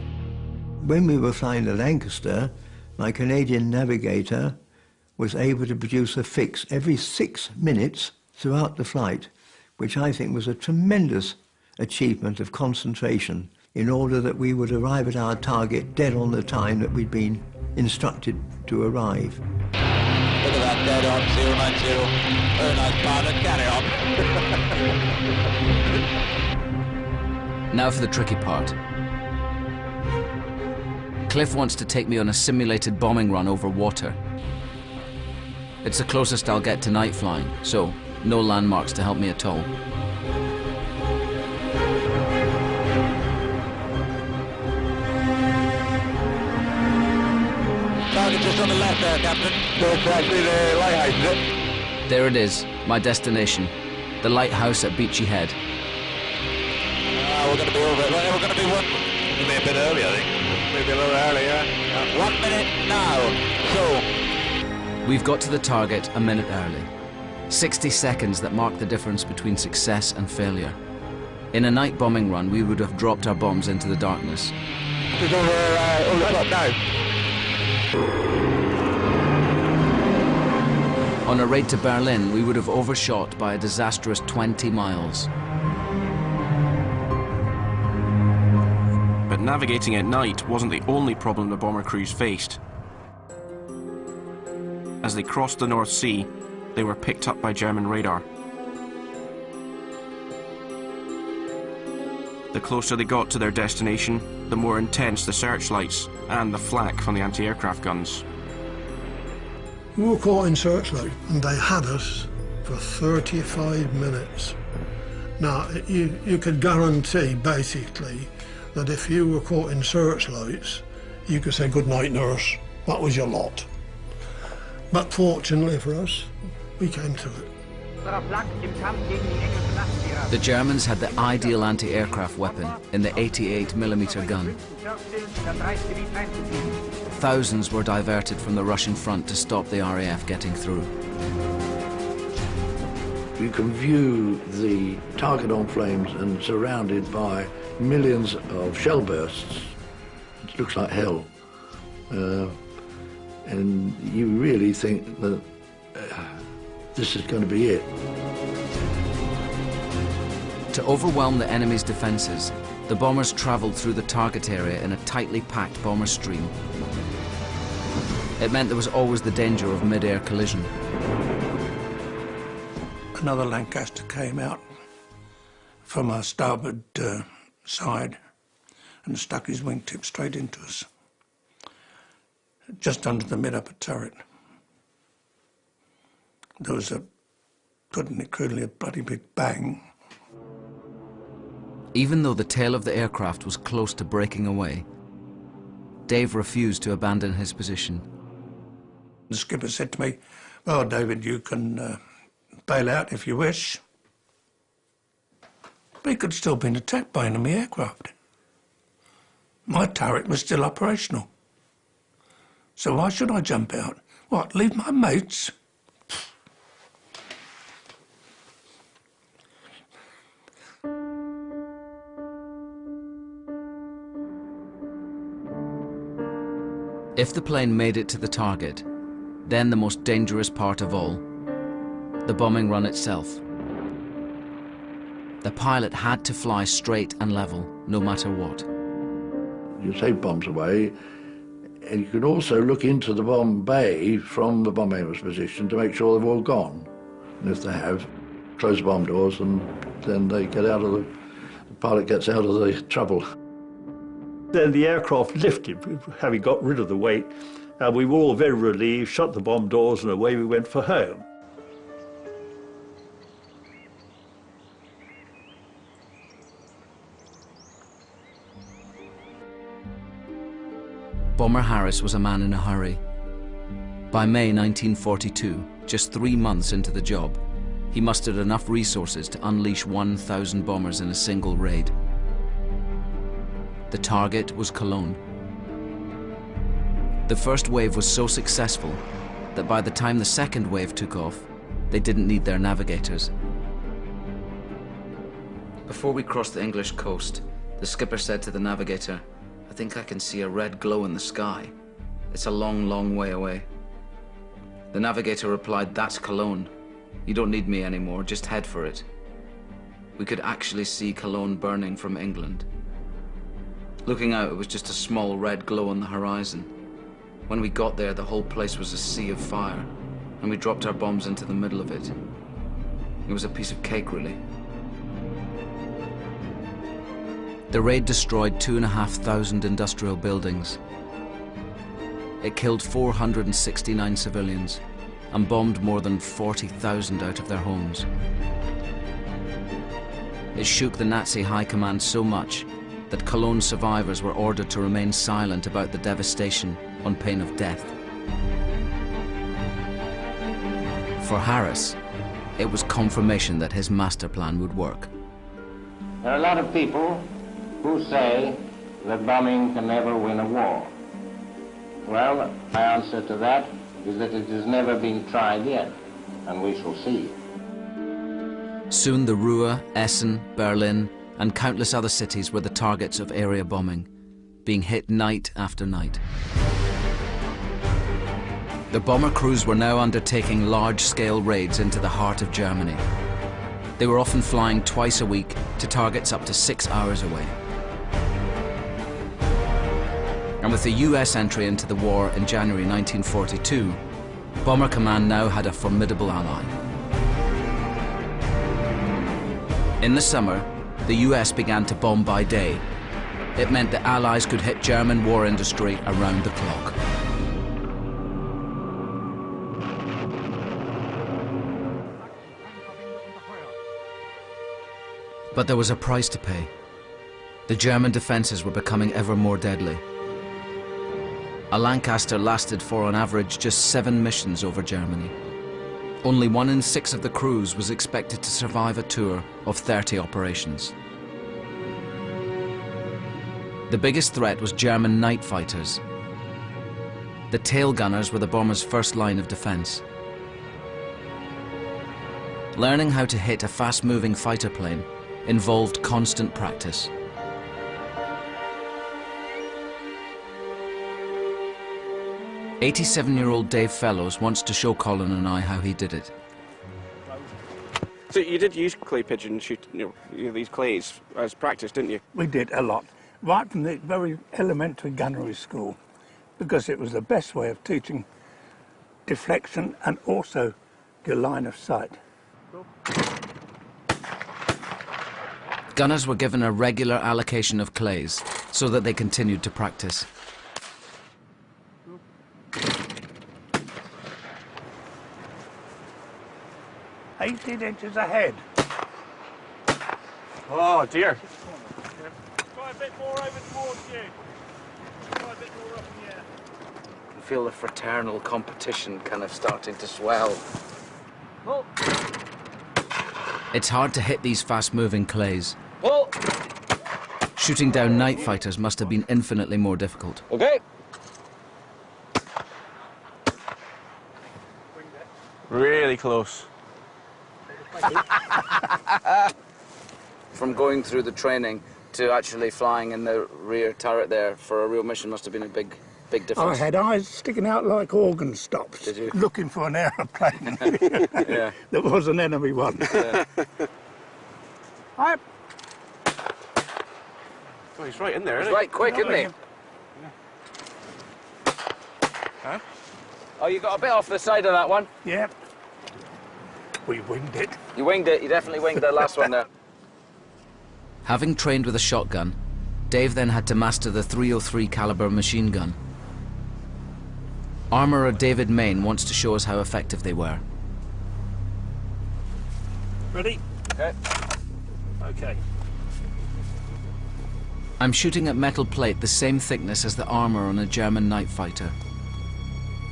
[SPEAKER 9] When we were flying the Lancaster, my Canadian navigator was able to produce a fix every 6 minutes throughout the flight, which I think was a tremendous achievement of concentration in order that we would arrive at our target dead on the time that we'd been instructed to arrive.
[SPEAKER 4] Look at that, dead on, 090. Very nice pilot, carry on.
[SPEAKER 1] Now for the tricky part. Cliff wants to take me on a simulated bombing run over water. It's the closest I'll get to night flying, so no landmarks to help me at all.
[SPEAKER 4] Target just on the left there, Captain.
[SPEAKER 10] That's actually the lighthouse, is it?
[SPEAKER 1] There it is, my destination. The lighthouse at Beachy Head.
[SPEAKER 4] We're going to be over it. We're going to be
[SPEAKER 10] Maybe a bit early, I think. Maybe a little earlier.
[SPEAKER 4] Yeah. 1 minute now. So.
[SPEAKER 1] We've got to the target a minute early. 60 seconds that mark the difference between success and failure. In a night bombing run, we would have dropped our bombs into the darkness.
[SPEAKER 10] Just over the top now.
[SPEAKER 1] On a raid to Berlin, we would have overshot by a disastrous 20 miles.
[SPEAKER 21] But navigating at night wasn't the only problem the bomber crews faced. As they crossed the North Sea, they were picked up by German radar. The closer they got to their destination, the more intense the searchlights and the flak from the anti-aircraft guns.
[SPEAKER 5] We were caught in searchlight and they had us for 35 minutes. Now, you could guarantee, basically, that if you were caught in searchlights, you could say, "Good night, nurse." That was your lot. But fortunately for us, we came to it.
[SPEAKER 1] The Germans had the ideal anti-aircraft weapon in the 88mm gun. Thousands were diverted from the Russian front to stop the RAF getting through.
[SPEAKER 23] You can view the target on flames and surrounded by millions of shell bursts. It looks like hell. And you really think that this is going to be it.
[SPEAKER 1] To overwhelm the enemy's defences, the bombers travelled through the target area in a tightly packed bomber stream. It meant there was always the danger of mid-air collision.
[SPEAKER 20] Another Lancaster came out from our starboard side and stuck his wingtip straight into us, just under the mid-upper turret. There was putting it crudely, a bloody big bang.
[SPEAKER 1] Even though the tail of the aircraft was close to breaking away, Dave refused to abandon his position.
[SPEAKER 20] The skipper said to me, "Well, David, you can bail out if you wish." But he could still have been attacked by enemy aircraft. My turret was still operational. So why should I jump out? What, leave my mates?
[SPEAKER 1] If the plane made it to the target, then the most dangerous part of all, the bombing run itself. The pilot had to fly straight and level, no matter what.
[SPEAKER 23] You take bombs away, and you can also look into the bomb bay from the bomb aimer's position to make sure they've all gone. And if they have, close the bomb doors, and then they get out of the pilot gets out of the trouble.
[SPEAKER 7] then the aircraft lifted, having got rid of the weight, and we were all very relieved, shut the bomb doors, and away we went for home.
[SPEAKER 1] Bomber Harris was a man in a hurry. By May 1942, just 3 months into the job, he mustered enough resources to unleash 1,000 bombers in a single raid. The target was Cologne. The first wave was so successful that by the time the second wave took off, they didn't need their navigators.
[SPEAKER 13] Before we crossed the English coast, the skipper said to the navigator, "I think I can see a red glow in the sky. It's a long, long way away." The navigator replied, "That's Cologne. You don't need me anymore, just head for it." We could actually see Cologne burning from England. Looking out, it was just a small red glow on the horizon. When we got there, the whole place was a sea of fire, and we dropped our bombs into the middle of it. It was a piece of cake, really.
[SPEAKER 1] The raid destroyed 2,500 industrial buildings. It killed 469 civilians and bombed more than 40,000 out of their homes. It shook the Nazi high command so much that Cologne survivors were ordered to remain silent about the devastation on pain of death. For Harris, it was confirmation that his master plan would work.
[SPEAKER 11] There are a lot of people who say that bombing can never win a war. Well, my answer to that is that it has never been tried yet, and we shall see.
[SPEAKER 1] Soon the Ruhr, Essen, Berlin, and countless other cities were the targets of area bombing, being hit night after night. The bomber crews were now undertaking large-scale raids into the heart of Germany. They were often flying twice a week to targets up to 6 hours away. And with the US entry into the war in January 1942, Bomber Command now had a formidable ally. In the summer, the US began to bomb by day. It meant the Allies could hit German war industry around the clock. But there was a price to pay. The German defences were becoming ever more deadly. A Lancaster lasted for on average just 7 missions over Germany. Only 1 in 6 of the crews was expected to survive a tour of 30 operations. The biggest threat was German night fighters. The tail gunners were the bombers' first line of defence. Learning how to hit a fast-moving fighter plane involved constant practice. "87-year-old Dave Fellows wants to show Colin and I how he did it."
[SPEAKER 3] So you did use clay pigeon shoot, these clays as practice, didn't you?
[SPEAKER 20] We did a lot, right from the very elementary gunnery school, because it was the best way of teaching deflection and also your line of sight.
[SPEAKER 1] Gunners were given a regular allocation of clays so that they continued to practice.
[SPEAKER 20] "18 inches ahead."
[SPEAKER 3] Oh dear.
[SPEAKER 12] Try a bit more over towards you. Try a bit more up in the air.
[SPEAKER 1] I feel the fraternal competition kind of starting to swell.
[SPEAKER 12] Pull.
[SPEAKER 1] It's hard to hit these fast-moving clays.
[SPEAKER 12] Pull.
[SPEAKER 1] Shooting down night fighters must have been infinitely more difficult.
[SPEAKER 3] Okay. Really close.
[SPEAKER 13] From going through the training to actually flying in the rear turret there for a real mission must have been a big
[SPEAKER 20] I
[SPEAKER 13] difference.
[SPEAKER 20] had eyes sticking out like organ stops,
[SPEAKER 13] Did you?
[SPEAKER 20] looking for an aeroplane.
[SPEAKER 13] Yeah.
[SPEAKER 20] There was an enemy one.
[SPEAKER 13] Yeah.
[SPEAKER 20] Up.
[SPEAKER 3] Oh, he's right in there,
[SPEAKER 13] He's
[SPEAKER 3] isn't he?
[SPEAKER 13] right quick, isn't he?
[SPEAKER 3] Huh?
[SPEAKER 13] Oh, you got a bit off the side of that one.
[SPEAKER 20] Yep. We winged it.
[SPEAKER 13] You winged it. You definitely winged the last one there.
[SPEAKER 1] Having trained with a shotgun, Dave then had to master the .303 caliber machine gun. Armourer David Main wants to show us how effective they were.
[SPEAKER 12] Ready?
[SPEAKER 19] Okay.
[SPEAKER 12] Okay.
[SPEAKER 1] I'm shooting at metal plate the same thickness as the armour on a German night fighter.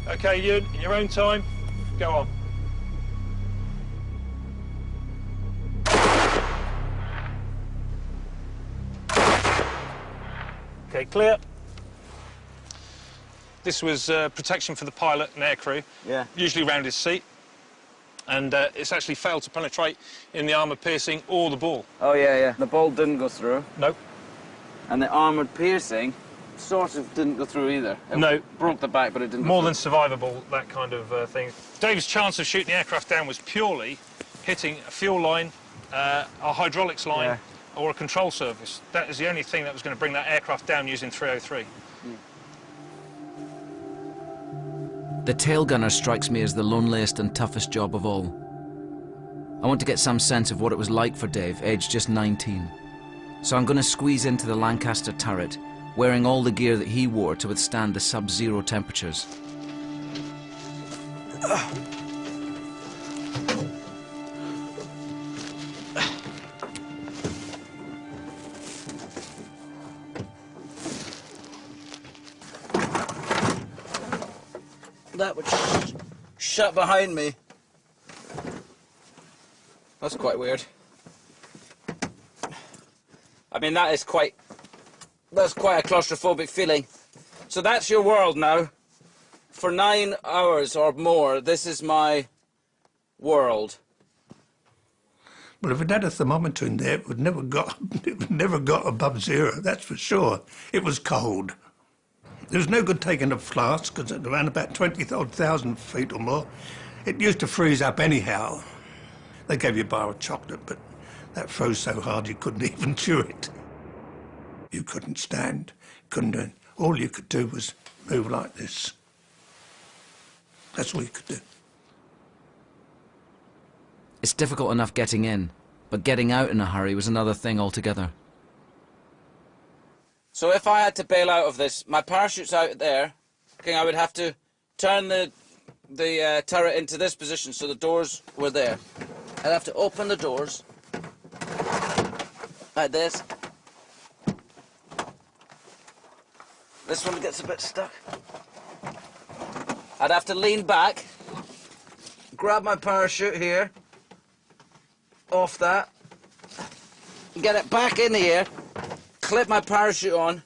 [SPEAKER 12] Okay, Ewan, in your own time, go on. Okay, clear. This was protection for the pilot and aircrew, usually around his seat. And it's actually failed to penetrate in the armour piercing or the ball.
[SPEAKER 13] Oh, yeah. The ball didn't go through.
[SPEAKER 12] Nope.
[SPEAKER 13] And the armoured piercing sort of didn't go through either. It broke the back, but it didn't
[SPEAKER 12] More
[SPEAKER 13] go
[SPEAKER 12] than
[SPEAKER 13] through.
[SPEAKER 12] survivable, that kind of thing. Dave's chance of shooting the aircraft down was purely hitting a fuel line, a hydraulics line, or a control surface. That is the only thing that was going to bring that aircraft down using 303.
[SPEAKER 1] The tail gunner strikes me as the loneliest and toughest job of all. I want to get some sense of what it was like for Dave, aged just 19. So I'm going to squeeze into the Lancaster turret, wearing all the gear that he wore to withstand the sub-zero temperatures.
[SPEAKER 13] That would shut behind me. That's quite weird. I mean, that's quite a claustrophobic feeling. So that's your world now. For 9 hours or more, this is my world.
[SPEAKER 20] Well, if it had a thermometer in there, it would never got above zero, that's for sure. It was cold. There was no good taking a flask, because at around about 20,000 feet or more, it used to freeze up anyhow. They gave you a bar of chocolate, but that froze so hard you couldn't even chew it. You couldn't stand, couldn't do it. All you could do was move like this. That's all you could do.
[SPEAKER 1] It's difficult enough getting in, but getting out in a hurry was another thing altogether.
[SPEAKER 13] So if I had to bail out of this, my parachute's out there. Okay, I would have to turn the turret into this position so the doors were there. I'd have to open the doors like this. This one gets a bit stuck. I'd have to lean back, grab my parachute here, off that, get it back in here, clip my parachute on,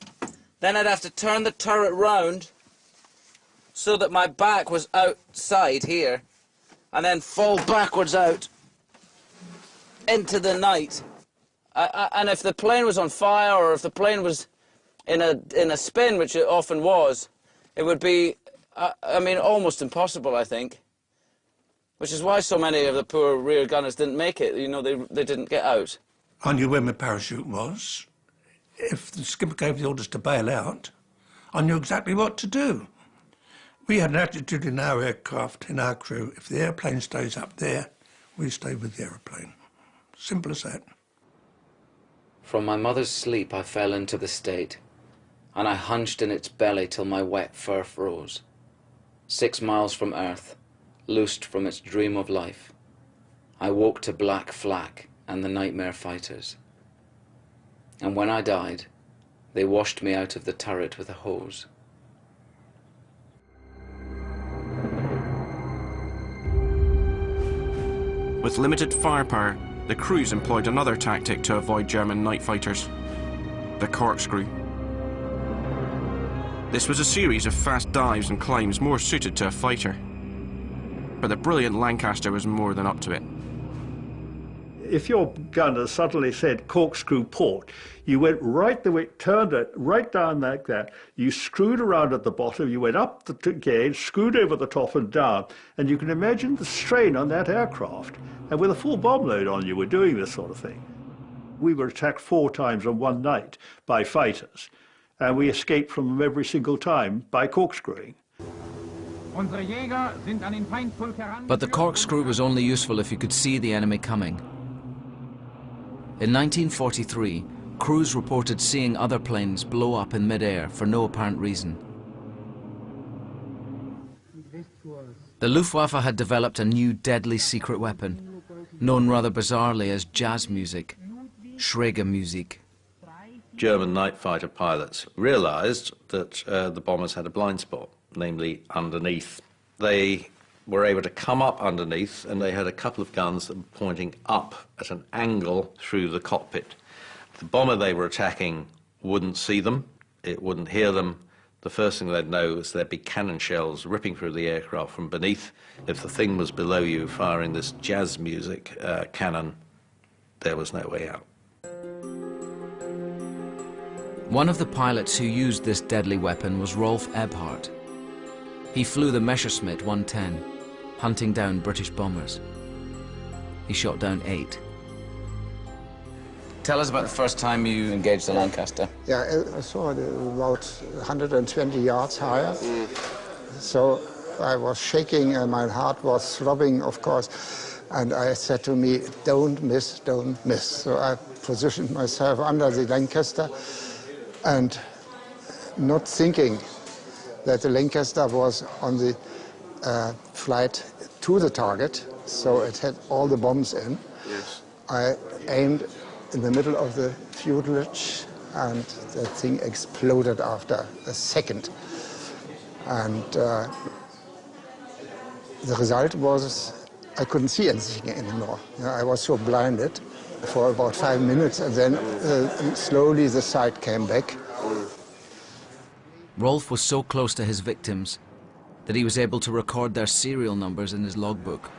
[SPEAKER 13] then I'd have to turn the turret round so that my back was outside here, and then fall backwards out into the night. And if the plane was on fire, or if the plane was in a spin, which it often was, it would be, I mean, almost impossible, I think. Which is why so many of the poor rear gunners didn't make it. You know, they didn't get out.
[SPEAKER 20] I knew where my parachute was. If the skipper gave the orders to bail out, I knew exactly what to do. We had an attitude in our aircraft, in our crew, if the airplane stays up there, we stay with the aeroplane. Simple as that.
[SPEAKER 1] From my mother's sleep I fell into the state, and I hunched in its belly till my wet fur froze. 6 miles from Earth, loosed from its dream of life, I woke to black flak and the nightmare fighters. And when I died, they washed me out of the turret with a hose.
[SPEAKER 21] With limited firepower, the crews employed another tactic to avoid German night fighters: the corkscrew. This was a series of fast dives and climbs more suited to a fighter. But the brilliant Lancaster was more than up to it.
[SPEAKER 7] If your gunner suddenly said corkscrew port, you went right the way, turned it right down like that, you screwed around at the bottom, you went up the gauge, screwed over the top and down, and you can imagine the strain on that aircraft. And with a full bomb load on, you were doing this sort of thing. We were attacked 4 times on one night by fighters, and we escaped from them every single time by corkscrewing.
[SPEAKER 1] But the corkscrew was only useful if you could see the enemy coming. In 1943, crews reported seeing other planes blow up in mid-air for no apparent reason. The Luftwaffe had developed a new deadly secret weapon, known rather bizarrely as jazz music, Schräge Musik.
[SPEAKER 14] German night fighter pilots realized that the bombers had a blind spot, namely underneath. They were able to come up underneath, and they had a couple of guns that were pointing up at an angle through the cockpit. The bomber they were attacking wouldn't see them, it wouldn't hear them. The first thing they'd know is there'd be cannon shells ripping through the aircraft from beneath. If the thing was below you firing this jazz music cannon, there was no way out.
[SPEAKER 1] One of the pilots who used this deadly weapon was Rolf Ebhardt. He flew the Messerschmitt 110, hunting down British bombers. He shot down 8.
[SPEAKER 13] Tell us about the first time you engaged the Lancaster.
[SPEAKER 15] Yeah, I saw it about 120 yards higher. So I was shaking and my heart was throbbing, of course. And I said to me, don't miss, don't miss. So I positioned myself under the Lancaster and not thinking that the Lancaster was on the flight to the target, so it had all the bombs in.
[SPEAKER 14] Yes.
[SPEAKER 15] I aimed in the middle of the fuselage, and the thing exploded after a second. And the result was I couldn't see anything anymore. You know, I was so blinded for about 5 minutes, and then slowly the sight came back.
[SPEAKER 1] Rolf was so close to his victims that he was able to record their serial numbers in his logbook.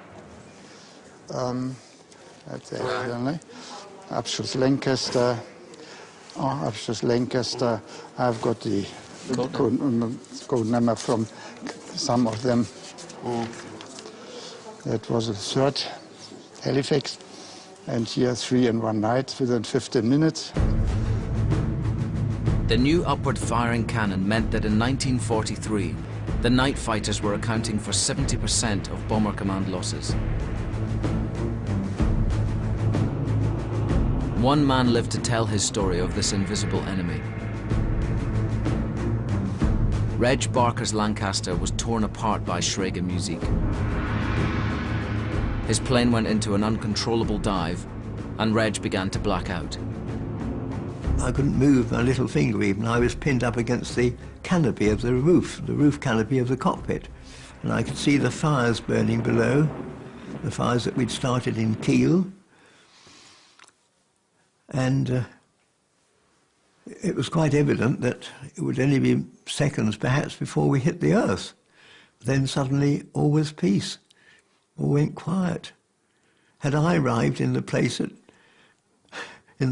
[SPEAKER 15] That's it, Abschuss Lancaster. Oh, Abschuss Lancaster. I've got the code number from some of them. That was the 3rd Halifax, and here 3 in one night within 15 minutes.
[SPEAKER 1] The new upward-firing cannon meant that in 1943, the night fighters were accounting for 70% of Bomber Command losses. One man lived to tell his story of this invisible enemy. Reg Barker's Lancaster was torn apart by Schräge Musik. His plane went into an uncontrollable dive, and Reg began to black out.
[SPEAKER 9] I couldn't move my little finger even. I was pinned up against the canopy of the roof canopy of the cockpit. And I could see the fires burning below, the fires that we'd started in Kiel. And it was quite evident that it would only be seconds perhaps before we hit the earth. Then suddenly all was peace, all went quiet. Had I arrived in the place in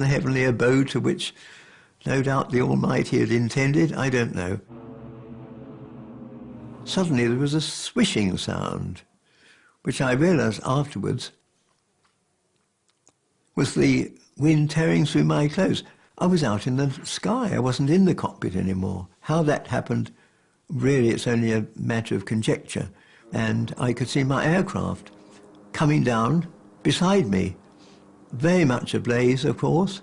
[SPEAKER 9] the heavenly abode to which no doubt the Almighty had intended? I don't know. Suddenly there was a swishing sound, which I realized afterwards was the wind tearing through my clothes. I was out in the sky, I wasn't in the cockpit anymore. How that happened, really it's only a matter of conjecture. And I could see my aircraft coming down beside me, very much ablaze, of course.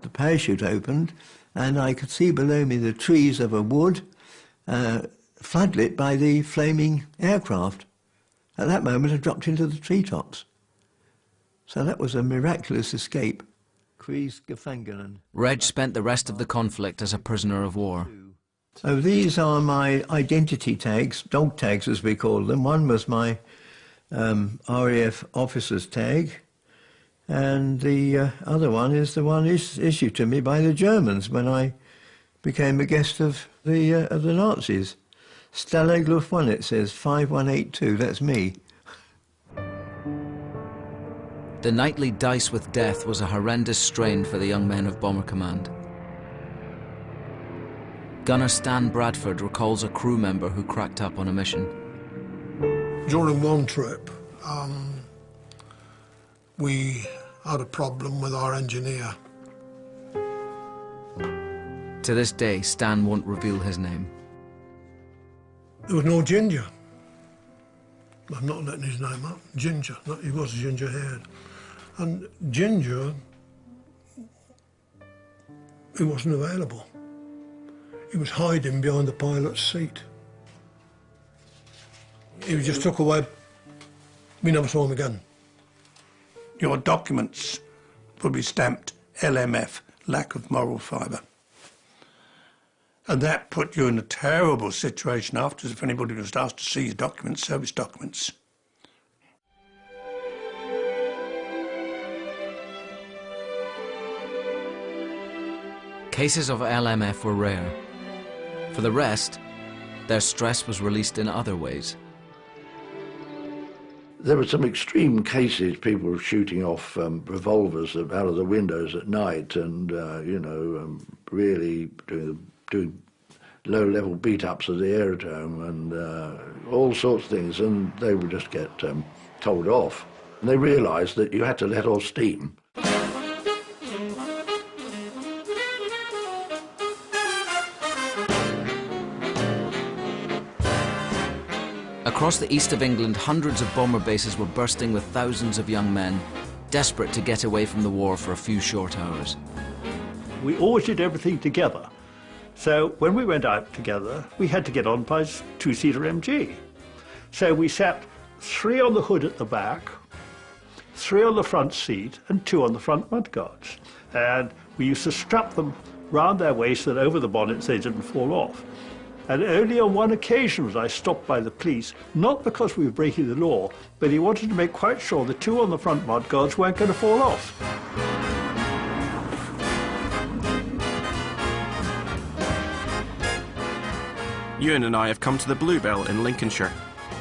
[SPEAKER 9] The parachute opened, and I could see below me the trees of a wood, floodlit by the flaming aircraft. At that moment, I dropped into the treetops. So that was a miraculous escape.
[SPEAKER 1] Reg spent the rest of the conflict as a prisoner of war.
[SPEAKER 9] So these are my identity tags, dog tags as we call them. One was my RAF officer's tag, and the other one is the one issued to me by the Germans when I became a guest of the Nazis. Stalag 1, it says, 5182, that's me.
[SPEAKER 1] The nightly dice with death was a horrendous strain for the young men of Bomber Command. Gunner Stan Bradford recalls a crew member who cracked up on a mission.
[SPEAKER 5] During one trip, we had a problem with our engineer.
[SPEAKER 1] To this day, Stan won't reveal his name.
[SPEAKER 5] There was no Ginger. I'm not letting his name up. Ginger. He was ginger-haired. And Ginger he wasn't available. He was hiding behind the pilot's seat. He was just took away. We never saw him again.
[SPEAKER 20] Your documents would be stamped LMF, lack of moral fibre. And that put you in a terrible situation afterwards if anybody was asked to see your documents, service documents.
[SPEAKER 1] Cases of LMF were rare. For the rest, their stress was released in other ways.
[SPEAKER 23] There were some extreme cases, people were shooting off revolvers out of the windows at night and, really doing low-level beat-ups of the aerodrome and all sorts of things, and they would just get told off. And they realised that you had to let off steam.
[SPEAKER 1] Across the east of England, hundreds of bomber bases were bursting with thousands of young men, desperate to get away from the war for a few short hours.
[SPEAKER 7] We always did everything together. So when we went out together, we had to get on by two-seater MG. So we sat 3 on the hood at the back, 3 on the front seat, and 2 on the front mudguards. And we used to strap them round their waist and over the bonnets so they didn't fall off. And only on one occasion was I stopped by the police, not because we were breaking the law, but he wanted to make quite sure the 2 on the front mudguards weren't going to fall off.
[SPEAKER 21] Ewan and I have come to the Bluebell in Lincolnshire,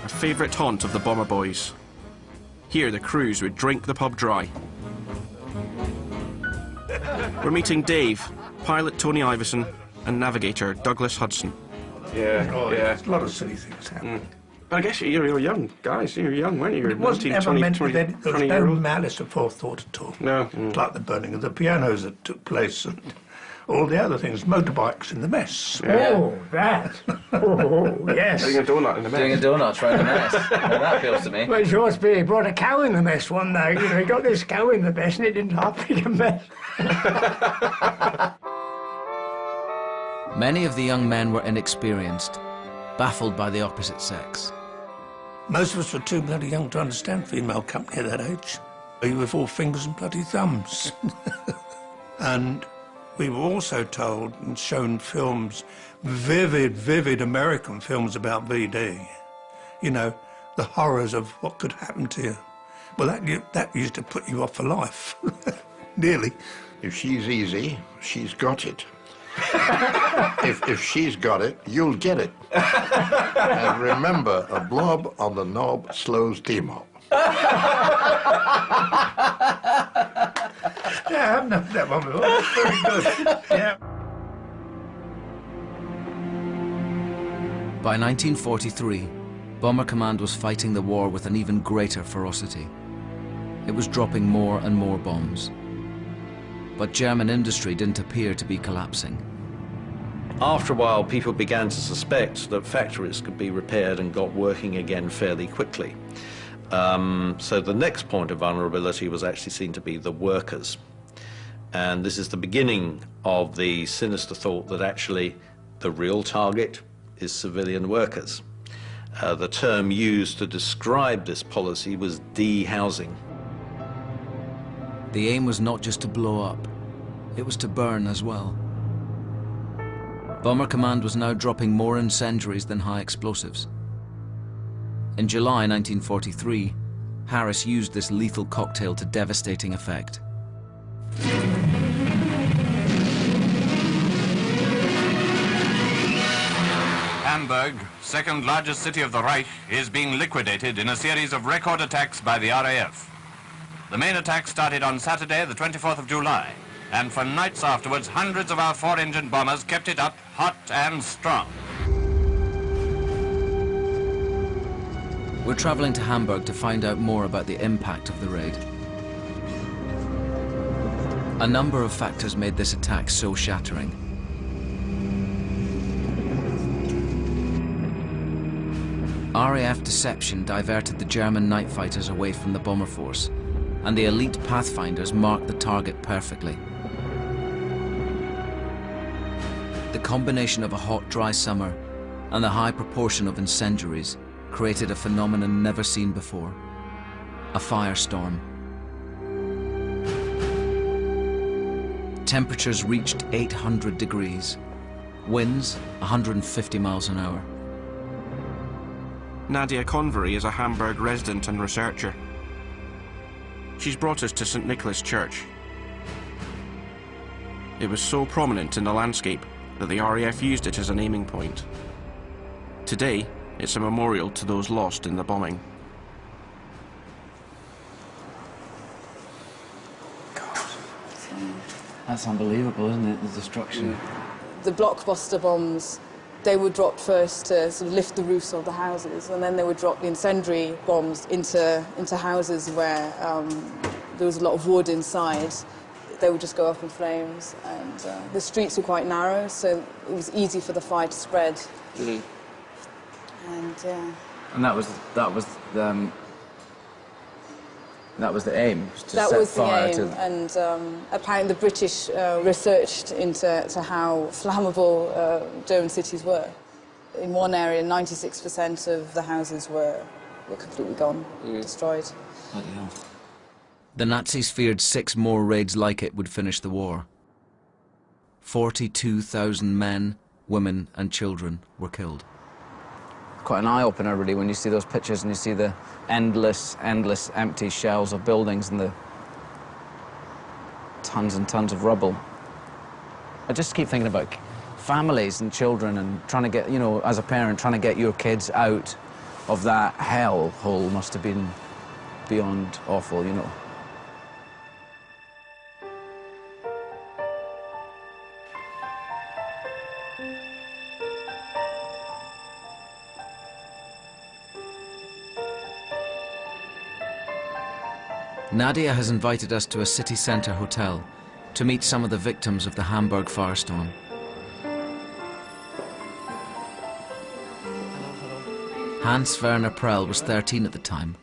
[SPEAKER 21] a favourite haunt of the bomber boys. Here the crews would drink the pub dry. We're meeting Dave, pilot Tony Iveson, and navigator Douglas Hudson.
[SPEAKER 3] Yeah.
[SPEAKER 20] There's a lot of silly things happening.
[SPEAKER 3] But I guess you were young, guys. You were young, weren't you?
[SPEAKER 20] It wasn't ever meant with any, there was no malice or forethought at all.
[SPEAKER 3] No.
[SPEAKER 20] It's like the burning of the pianos that took place and all the other things, motorbikes in the mess.
[SPEAKER 3] Yeah.
[SPEAKER 6] Oh, that. Oh, yes.
[SPEAKER 3] Doing a donut in the mess.
[SPEAKER 8] Doing a donut right in the mess. Well, that appeals to me.
[SPEAKER 6] Well, George B. brought a cow in the mess one night. You know, he got this cow in the mess and it didn't half make a mess.
[SPEAKER 1] Many of the young men were inexperienced, baffled by the opposite sex.
[SPEAKER 20] Most of us were too bloody young to understand female company at that age. We were all fingers and bloody thumbs. And we were also told and shown films, vivid American films about VD. You know, the horrors of what could happen to you. Well, that used to put you off for life, nearly.
[SPEAKER 2] If she's easy, she's got it. If she's got it, you'll get it. And remember, a blob on the knob slows steam up.
[SPEAKER 20] Yeah, I've known that one before. That's very good. Yeah.
[SPEAKER 1] By 1943, Bomber Command was fighting the war with an even greater ferocity. It was dropping more and more bombs. But German industry didn't appear to be collapsing.
[SPEAKER 14] After a while, people began to suspect that factories could be repaired and got working again fairly quickly. So the next point of vulnerability was actually seen to be the workers. And this is the beginning of the sinister thought that actually the real target is civilian workers. The term used to describe this policy was de-housing.
[SPEAKER 1] The aim was not just to blow up, it was to burn as well. Bomber Command was now dropping more incendiaries than high explosives. In July 1943, Harris used this lethal cocktail to devastating effect.
[SPEAKER 16] Hamburg, second largest city of the Reich, is being liquidated in a series of record attacks by the RAF. The main attack started on Saturday, the 24th of July, and for nights afterwards, hundreds of our 4-engine bombers kept it up, hot and strong.
[SPEAKER 1] We're traveling to Hamburg to find out more about the impact of the raid. A number of factors made this attack so shattering. RAF deception diverted the German night fighters away from the bomber force, and the elite Pathfinders marked the target perfectly. The combination of a hot, dry summer and the high proportion of incendiaries created a phenomenon never seen before: a firestorm. Temperatures reached 800 degrees, winds 150 miles an hour.
[SPEAKER 21] Nadia Convery is a Hamburg resident and researcher. She's brought us to St. Nicholas Church. It was so prominent in the landscape that the RAF used it as an aiming point. Today, it's a memorial to those lost in the bombing.
[SPEAKER 13] That's unbelievable, isn't it, the destruction?
[SPEAKER 17] The blockbuster bombs, they were dropped first to sort of lift the roofs of the houses, and then they would drop the incendiary bombs into houses where there was a lot of wood inside. They would just go up in flames, and the streets were quite narrow, so it was easy for the fire to spread.
[SPEAKER 13] Mm-hmm.
[SPEAKER 17] And yeah.
[SPEAKER 13] And that was the aim, to set fire to...
[SPEAKER 17] And apparently the British researched into how flammable German cities were. In one area, 96% of the houses were completely gone, destroyed.
[SPEAKER 13] Bloody hell.
[SPEAKER 1] The Nazis feared 6 more raids like it would finish the war. 42,000 men, women and children were killed.
[SPEAKER 13] Quite an eye-opener, really, when you see those pictures and you see the endless empty shells of buildings and the tons and tons of rubble. I just keep thinking about families and children and trying to get, you know, as a parent, trying to get your kids out of that hell hole must have been beyond awful, you know.
[SPEAKER 1] Nadia has invited us to a city centre hotel to meet some of the victims of the Hamburg firestorm. Hans Werner Prell was 13 at the time.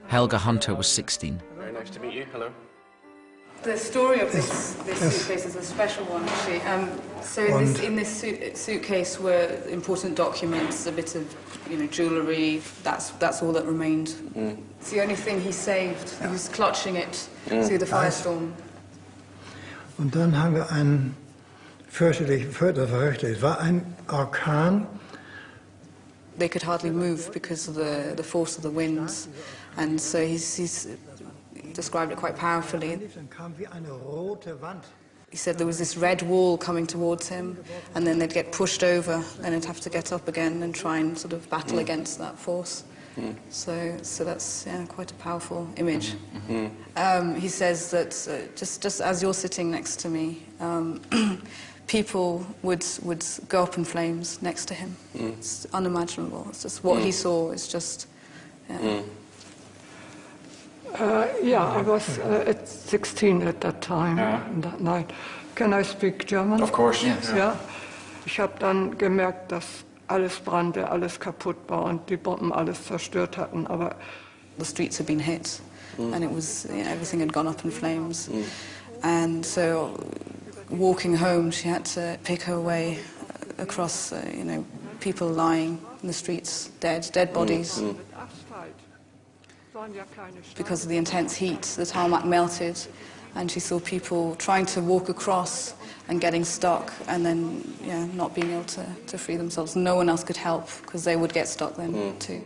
[SPEAKER 1] Helga Hunter was 16.
[SPEAKER 3] Very nice to meet you. Hello.
[SPEAKER 17] The story of this suitcase is a special one, actually. So in this suitcase were important documents, a bit of, you know, jewellery. That's all that remained. It's the only thing he saved. He was clutching it through the firestorm.
[SPEAKER 6] Und dann haben wir einen fürchterlich, es war ein Orkan.
[SPEAKER 17] They could hardly move because of the force of the winds, and so he's described it quite powerfully. He said there was this red wall coming towards him, and then they'd get pushed over, and he'd have to get up again and try and sort of battle against that force. So that's quite a powerful image. He says that just as you're sitting next to me, people would go up in flames next to him. It's unimaginable. It's just what he saw. It's just.
[SPEAKER 6] I was 16 at that time, that night. Can I speak German?
[SPEAKER 3] Of course, yes.
[SPEAKER 6] Ja. Ich habe dann gemerkt, dass alles brannte, alles kaputt war und die Bomben alles zerstört hatten, aber...
[SPEAKER 17] The streets had been hit, and it was, everything had gone up in flames. And so, walking home, she had to pick her way across, people lying in the streets, dead bodies. Because of the intense heat, the tarmac melted, and she saw people trying to walk across and getting stuck, and then not being able to free themselves. No one else could help because they would get stuck then too.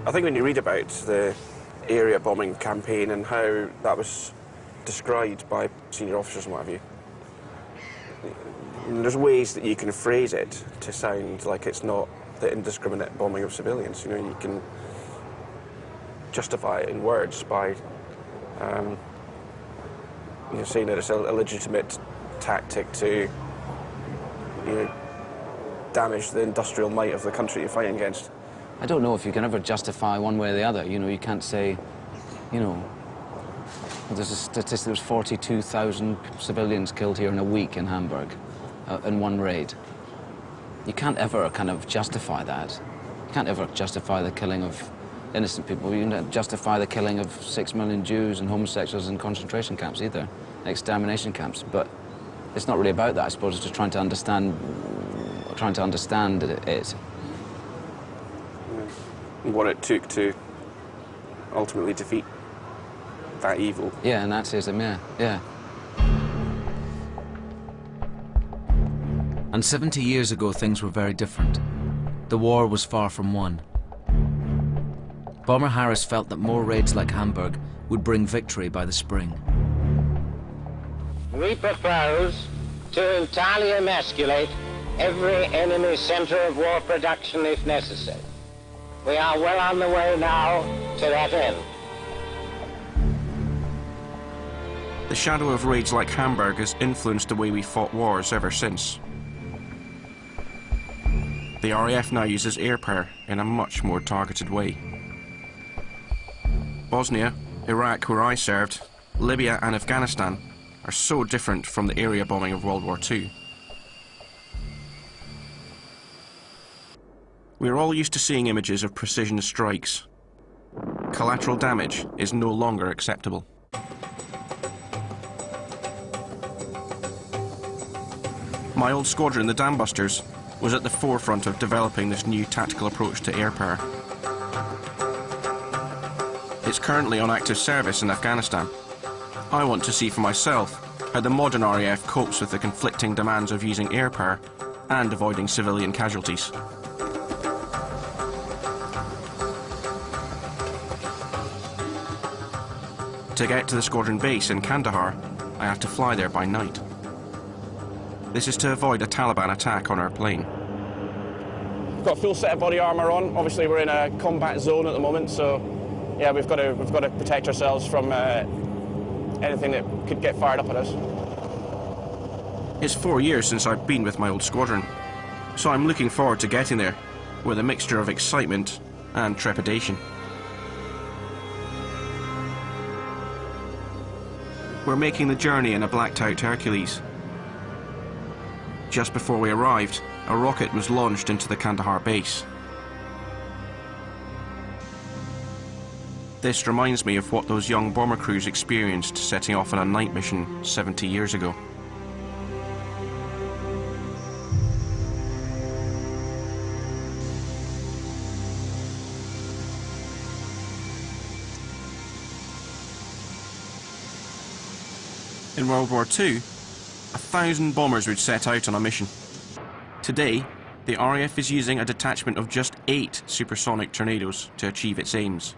[SPEAKER 3] I think when you read about the area bombing campaign and how that was described by senior officers and what have you, there's ways that you can phrase it to sound like it's not the indiscriminate bombing of civilians. You can justify it in words by saying that it's a legitimate tactic to damage the industrial might of the country you're fighting against.
[SPEAKER 13] I don't know if you can ever justify one way or the other. You can't say, there's a statistic, there's 42,000 civilians killed here in a week in Hamburg, in one raid.
[SPEAKER 1] You can't ever kind of justify that. You can't ever justify the killing of innocent people. You can't justify the killing of 6 million Jews and homosexuals in concentration camps either, extermination camps. But it's not really about that, I suppose. It's just trying to understand it.
[SPEAKER 3] What it took to ultimately defeat that evil.
[SPEAKER 1] Yeah, Nazism, yeah. And 70 years ago, things were very different. The war was far from won. Bomber Harris felt that more raids like Hamburg would bring victory by the spring.
[SPEAKER 11] We propose to entirely emasculate every enemy center of war production if necessary. We are well on the way now to that end.
[SPEAKER 21] The shadow of raids like Hamburg has influenced the way we fought wars ever since. The RAF now uses air power in a much more targeted way. Bosnia, Iraq, where I served, Libya and Afghanistan are so different from the area bombing of World War II. We're all used to seeing images of precision strikes. Collateral damage is no longer acceptable. My old squadron, the Dambusters, was at the forefront of developing this new tactical approach to air power. It's currently on active service in Afghanistan. I want to see for myself how the modern RAF copes with the conflicting demands of using air power and avoiding civilian casualties. To get to the squadron base in Kandahar, I have to fly there by night. This is to avoid a Taliban attack on our plane.
[SPEAKER 3] We've got a full set of body armour on. Obviously, we're in a combat zone at the moment, so yeah, we've got to protect ourselves from anything that could get fired up at us.
[SPEAKER 21] It's 4 years since I've been with my old squadron, so I'm looking forward to getting there with a mixture of excitement and trepidation. We're making the journey in a blacked-out Hercules. Just before we arrived, a rocket was launched into the Kandahar base. This reminds me of what those young bomber crews experienced setting off on a night mission 70 years ago. In World War II, 1,000 bombers would set out on a mission. Today, the RAF is using a detachment of just 8 supersonic tornadoes to achieve its aims.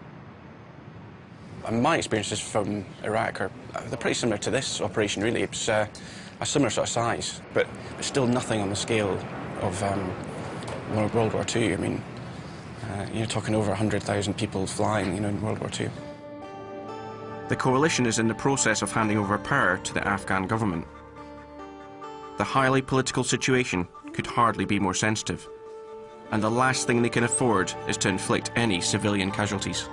[SPEAKER 3] My experiences from Iraq are they're pretty similar to this operation, really. It's a similar sort of size, but still nothing on the scale of World War II. I mean, you're talking over 100,000 people flying, in World War II.
[SPEAKER 21] The coalition is in the process of handing over power to the Afghan government. The highly political situation could hardly be more sensitive, and the last thing they can afford is to inflict any civilian casualties.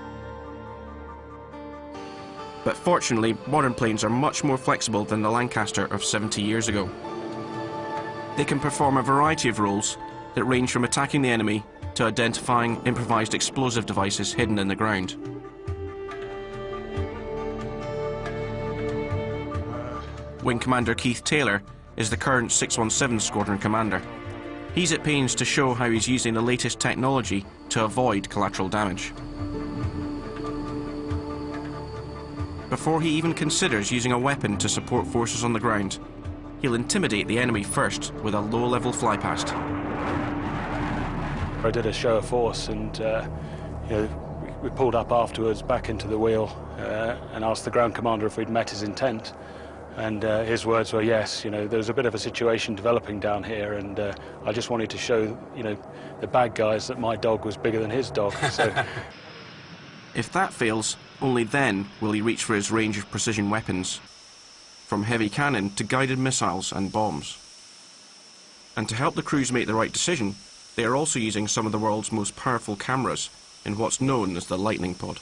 [SPEAKER 21] But fortunately, modern planes are much more flexible than the Lancaster of 70 years ago. They can perform a variety of roles that range from attacking the enemy to identifying improvised explosive devices hidden in the ground. Wing Commander Keith Taylor is the current 617 Squadron Commander. He's at pains to show how he's using the latest technology to avoid collateral damage. Before he even considers using a weapon to support forces on the ground, he'll intimidate the enemy first with a low-level flypast.
[SPEAKER 4] I did a show of force, and we pulled up afterwards back into the wheel and asked the ground commander if we'd met his intent. And his words were, yes, there was a bit of a situation developing down here, and I just wanted to show, the bad guys that my dog was bigger than his dog. So,
[SPEAKER 21] if that fails, only then will he reach for his range of precision weapons, from heavy cannon to guided missiles and bombs. And to help the crews make the right decision, they are also using some of the world's most powerful cameras in what's known as the Lightning Pod.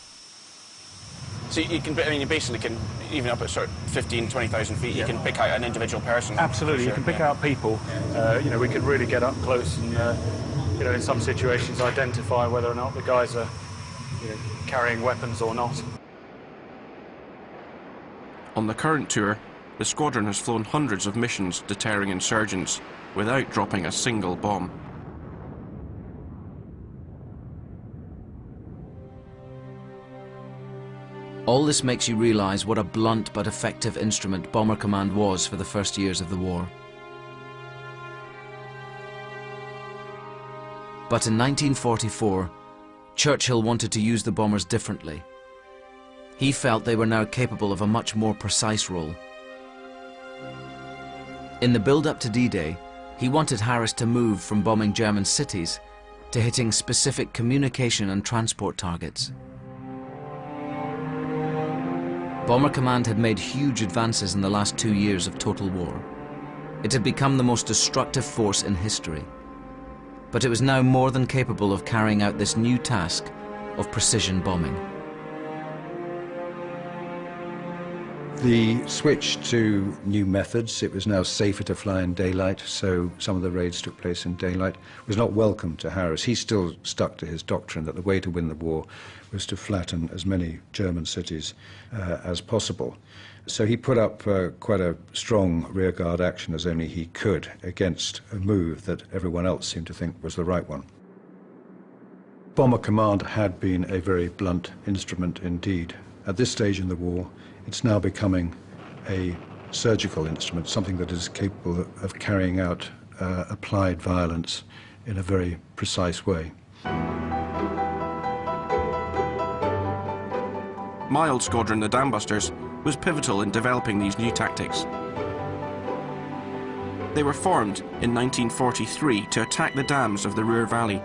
[SPEAKER 3] So you can, I mean, you basically can, even up at sort of 15, 20,000 feet, you can pick out an individual person.
[SPEAKER 4] Absolutely,
[SPEAKER 3] Sure,
[SPEAKER 4] you can pick out people. You know, we could really get up close and, you know, in some situations identify whether or not the guys are, you know, carrying weapons or not.
[SPEAKER 21] On the current tour, the squadron has flown hundreds of missions deterring insurgents without dropping a single bomb.
[SPEAKER 1] All this makes you realise what a blunt but effective instrument Bomber Command was for the first years of the war. But in 1944, Churchill wanted to use the bombers differently. He felt they were now capable of a much more precise role. In the build-up to D-Day, he wanted Harris to move from bombing German cities to hitting specific communication and transport targets. Bomber Command had made huge advances in the last 2 years of total war. It had become the most destructive force in history. But it was now more than capable of carrying out this new task of precision bombing.
[SPEAKER 10] The switch to new methods, it was now safer to fly in daylight, so some of the raids took place in daylight, was not welcome to Harris. He still stuck to his doctrine that the way to win the war was to flatten as many German cities as possible. So he put up quite a strong rearguard action as only he could against a move that everyone else seemed to think was the right one. Bomber Command had been a very blunt instrument indeed. At this stage in the war, it's now becoming a surgical instrument, something that is capable of carrying out applied violence in a very precise way.
[SPEAKER 21] My old squadron, the Dambusters, was pivotal in developing these new tactics. They were formed in 1943 to attack the dams of the Ruhr Valley,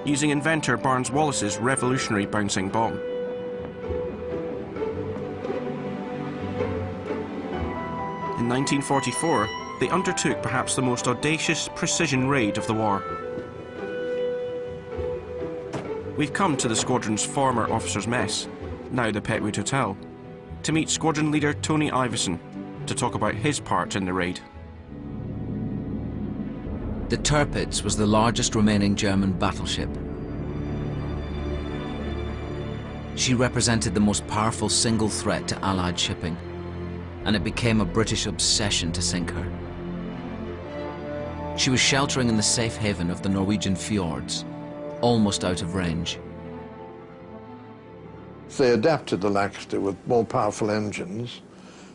[SPEAKER 21] using inventor Barnes Wallace's revolutionary bouncing bomb. In 1944, they undertook perhaps the most audacious precision raid of the war. We've come to the squadron's former officers' mess, now the Petwood Hotel, to meet squadron leader Tony Iveson to talk about his part in the raid.
[SPEAKER 1] The Tirpitz was the largest remaining German battleship. She represented the most powerful single threat to Allied shipping, and it became a British obsession to sink her. She was sheltering in the safe haven of the Norwegian fjords, almost out of range.
[SPEAKER 2] They adapted the Lancaster with more powerful engines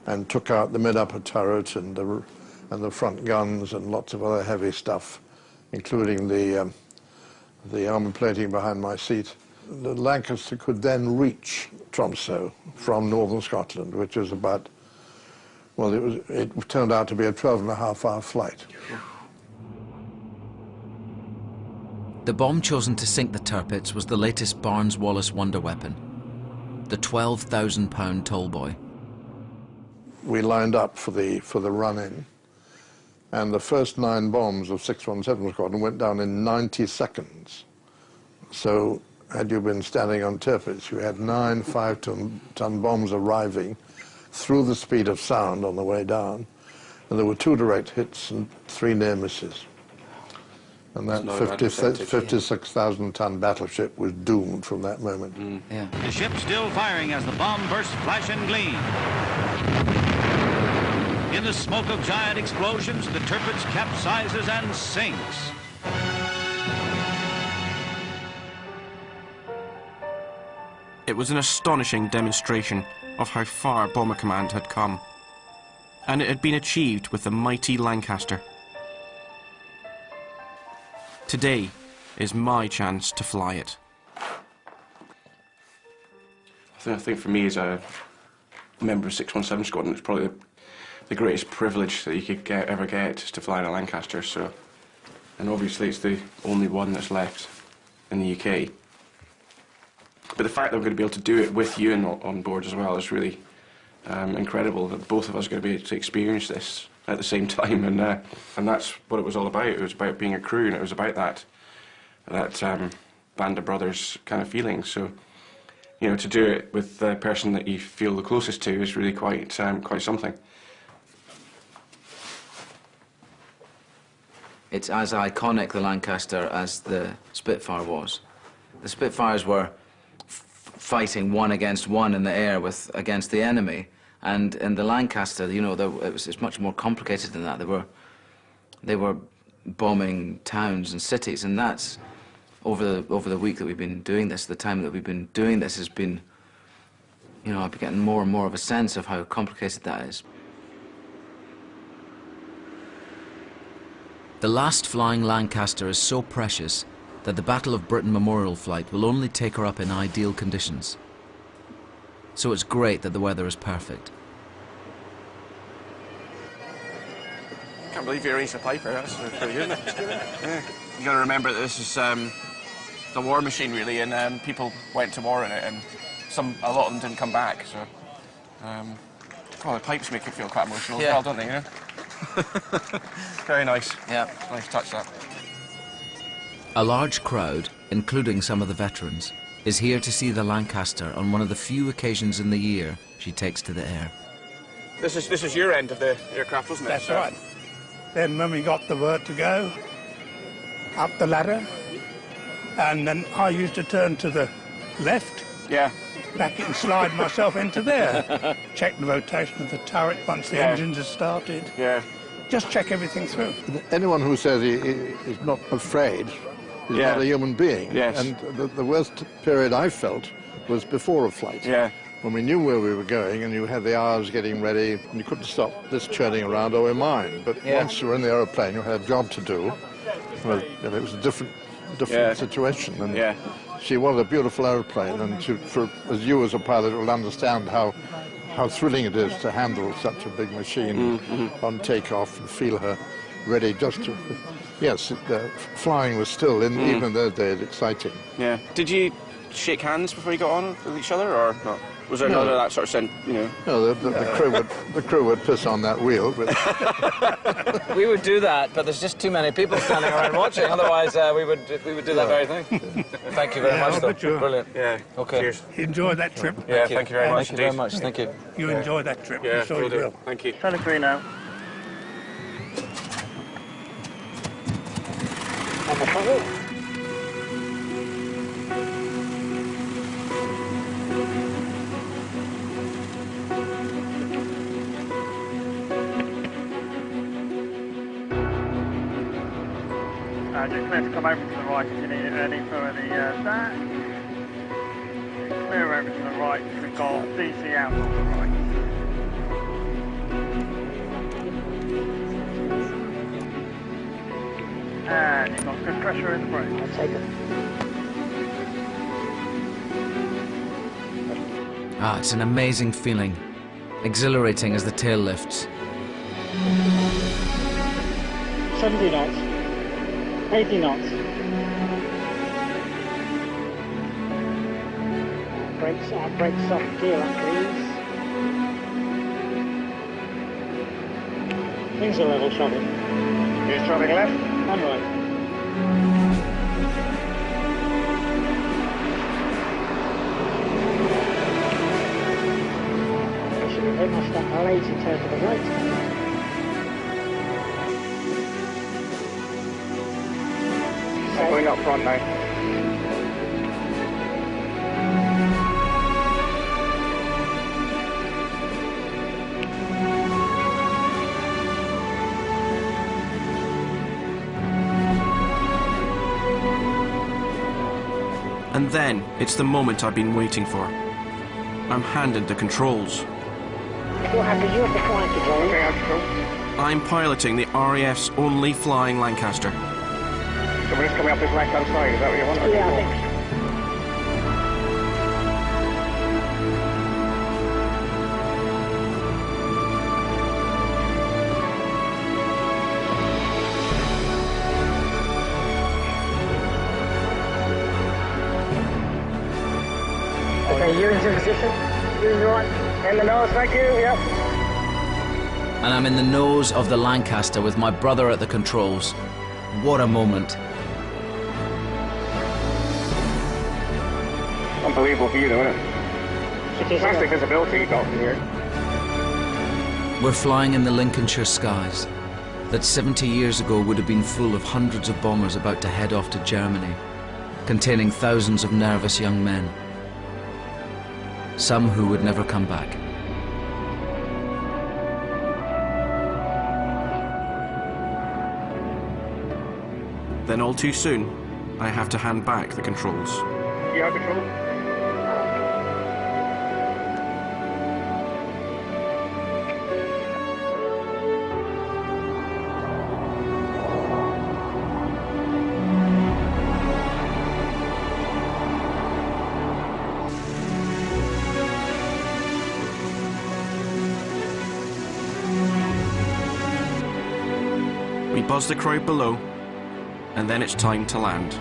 [SPEAKER 2] and took out the mid-upper turret and the front guns and lots of other heavy stuff, including the armor plating behind my seat. The Lancaster could then reach Tromsø from northern Scotland, which was about, well, it turned out to be a 12.5-hour flight.
[SPEAKER 1] The bomb chosen to sink the Tirpitz was the latest Barnes Wallace wonder weapon, the 12,000-pound Tallboy.
[SPEAKER 2] We lined up for the run-in, and the first 9 bombs of 617 Squadron went down in 90 seconds. So had you been standing on Tirpitz, you had 9 5-ton bombs arriving through the speed of sound on the way down, and there were 2 direct hits and 3 near misses. And that 56,000-ton battleship was doomed from that moment.
[SPEAKER 1] Yeah.
[SPEAKER 18] The ship still firing as the bomb bursts flash and gleam. In the smoke of giant explosions, the Tirpitz capsizes and sinks.
[SPEAKER 21] It was an astonishing demonstration of how far Bomber Command had come. And it had been achieved with the mighty Lancaster. Today is my chance to fly it.
[SPEAKER 3] I think for me as a member of 617 Squadron, it's probably the greatest privilege that you could ever get is to fly in a Lancaster. So, and obviously it's the only one that's left in the UK. But the fact that I'm going to be able to do it with you on board as well is really incredible, that both of us are going to be able to experience this at the same time, and that's what it was all about. It was about being a crew, and it was about that band of brothers kind of feeling. So, you know, to do it with the person that you feel the closest to is really quite something.
[SPEAKER 1] It's as iconic, the Lancaster, as the Spitfire was. The Spitfires were fighting one against one in the air against the enemy, and in the Lancaster, you know, it's much more complicated than that. They were bombing towns and cities, and that's over the week that we've been doing this. The time that we've been doing this has been, you know, I've been getting more and more of a sense of how complicated that is. The last flying Lancaster is so precious that the Battle of Britain Memorial Flight will only take her up in ideal conditions. So it's great that the weather is perfect.
[SPEAKER 3] Can't believe you raised a Piper. That's pretty good, isn't it? Yeah. You got to remember that this is the war machine, really, and people went to war in it, and a lot of them didn't come back. So, the pipes make you feel quite emotional as well, don't they? You know? Very nice.
[SPEAKER 1] Yeah,
[SPEAKER 3] nice touch that.
[SPEAKER 1] A large crowd, including some of the veterans, is here to see the Lancaster on one of the few occasions in the year she takes to the air.
[SPEAKER 3] This is your end of the aircraft, wasn't it?
[SPEAKER 20] That's right. Then when we got the word to go, up the ladder, and then I used to turn to the left, back it and slide myself into there. Check the rotation of the turret once the engines have started. Just check everything through.
[SPEAKER 2] Anyone who says he is not afraid is not a human being. And the worst period I felt was before a flight. When we knew where we were going and you had the hours getting ready and you couldn't stop this churning around or mine. But once you were in the aeroplane, you had a job to do. Well, it was a different situation. And she was a beautiful aeroplane, and as you as a pilot will understand how thrilling it is to handle such a big machine on takeoff and feel her ready just to... Yes, flying was still, even in those days, exciting.
[SPEAKER 3] Yeah. Did you shake hands before you got on with each other, or not? Was there none of that sort of sense, you know?
[SPEAKER 2] No, the crew would piss on that wheel. But
[SPEAKER 1] We would do that, but there's just too many people standing around watching. Otherwise, we would do that very thing. Thank you very much, though. Brilliant.
[SPEAKER 3] Yeah.
[SPEAKER 1] Okay.
[SPEAKER 3] Cheers.
[SPEAKER 20] Enjoy that trip.
[SPEAKER 3] Yeah. Thank you very much.
[SPEAKER 1] Thank you very much. Thank you.
[SPEAKER 20] You enjoy that trip.
[SPEAKER 3] Yeah.
[SPEAKER 20] I'm sure you will.
[SPEAKER 3] Thank you.
[SPEAKER 12] Turn the green out. Just clear to come over to the right if you need it ready for the stack. Clear over to the right if we've got DC out on the right. And you've got good pressure in the brake. I'll take it.
[SPEAKER 1] Ah, it's an amazing feeling. Exhilarating as the tail lifts.
[SPEAKER 12] 70 knots. 80 knots. Brakes off, gear up, please. Things are level shotting.
[SPEAKER 3] You're shotting left?
[SPEAKER 12] And right. They must have lazy turn to the right.
[SPEAKER 3] Going up front now.
[SPEAKER 21] And then, it's the moment I've been waiting for. I'm handed the controls.
[SPEAKER 12] You're happy, you have the flying control. Okay, I'm control.
[SPEAKER 21] I'm piloting the RAF's only flying Lancaster.
[SPEAKER 3] So we're just coming up this left-hand side, is that what you want?
[SPEAKER 12] Yeah, I think so. Okay, you're into position. You're in the right. In the nose, thank you, yep.
[SPEAKER 1] And I'm in the nose of the Lancaster with my brother at the controls. What a moment.
[SPEAKER 3] Unbelievable view, though, isn't it?
[SPEAKER 12] Fantastic visibility you got from here.
[SPEAKER 1] We're flying in the Lincolnshire skies that 70 years ago would have been full of hundreds of bombers about to head off to Germany, containing thousands of nervous young men, some who would never come back.
[SPEAKER 21] Then all too soon, I have to hand back the controls.
[SPEAKER 12] You have control?
[SPEAKER 21] We buzz the crowd below, and then it's time to land.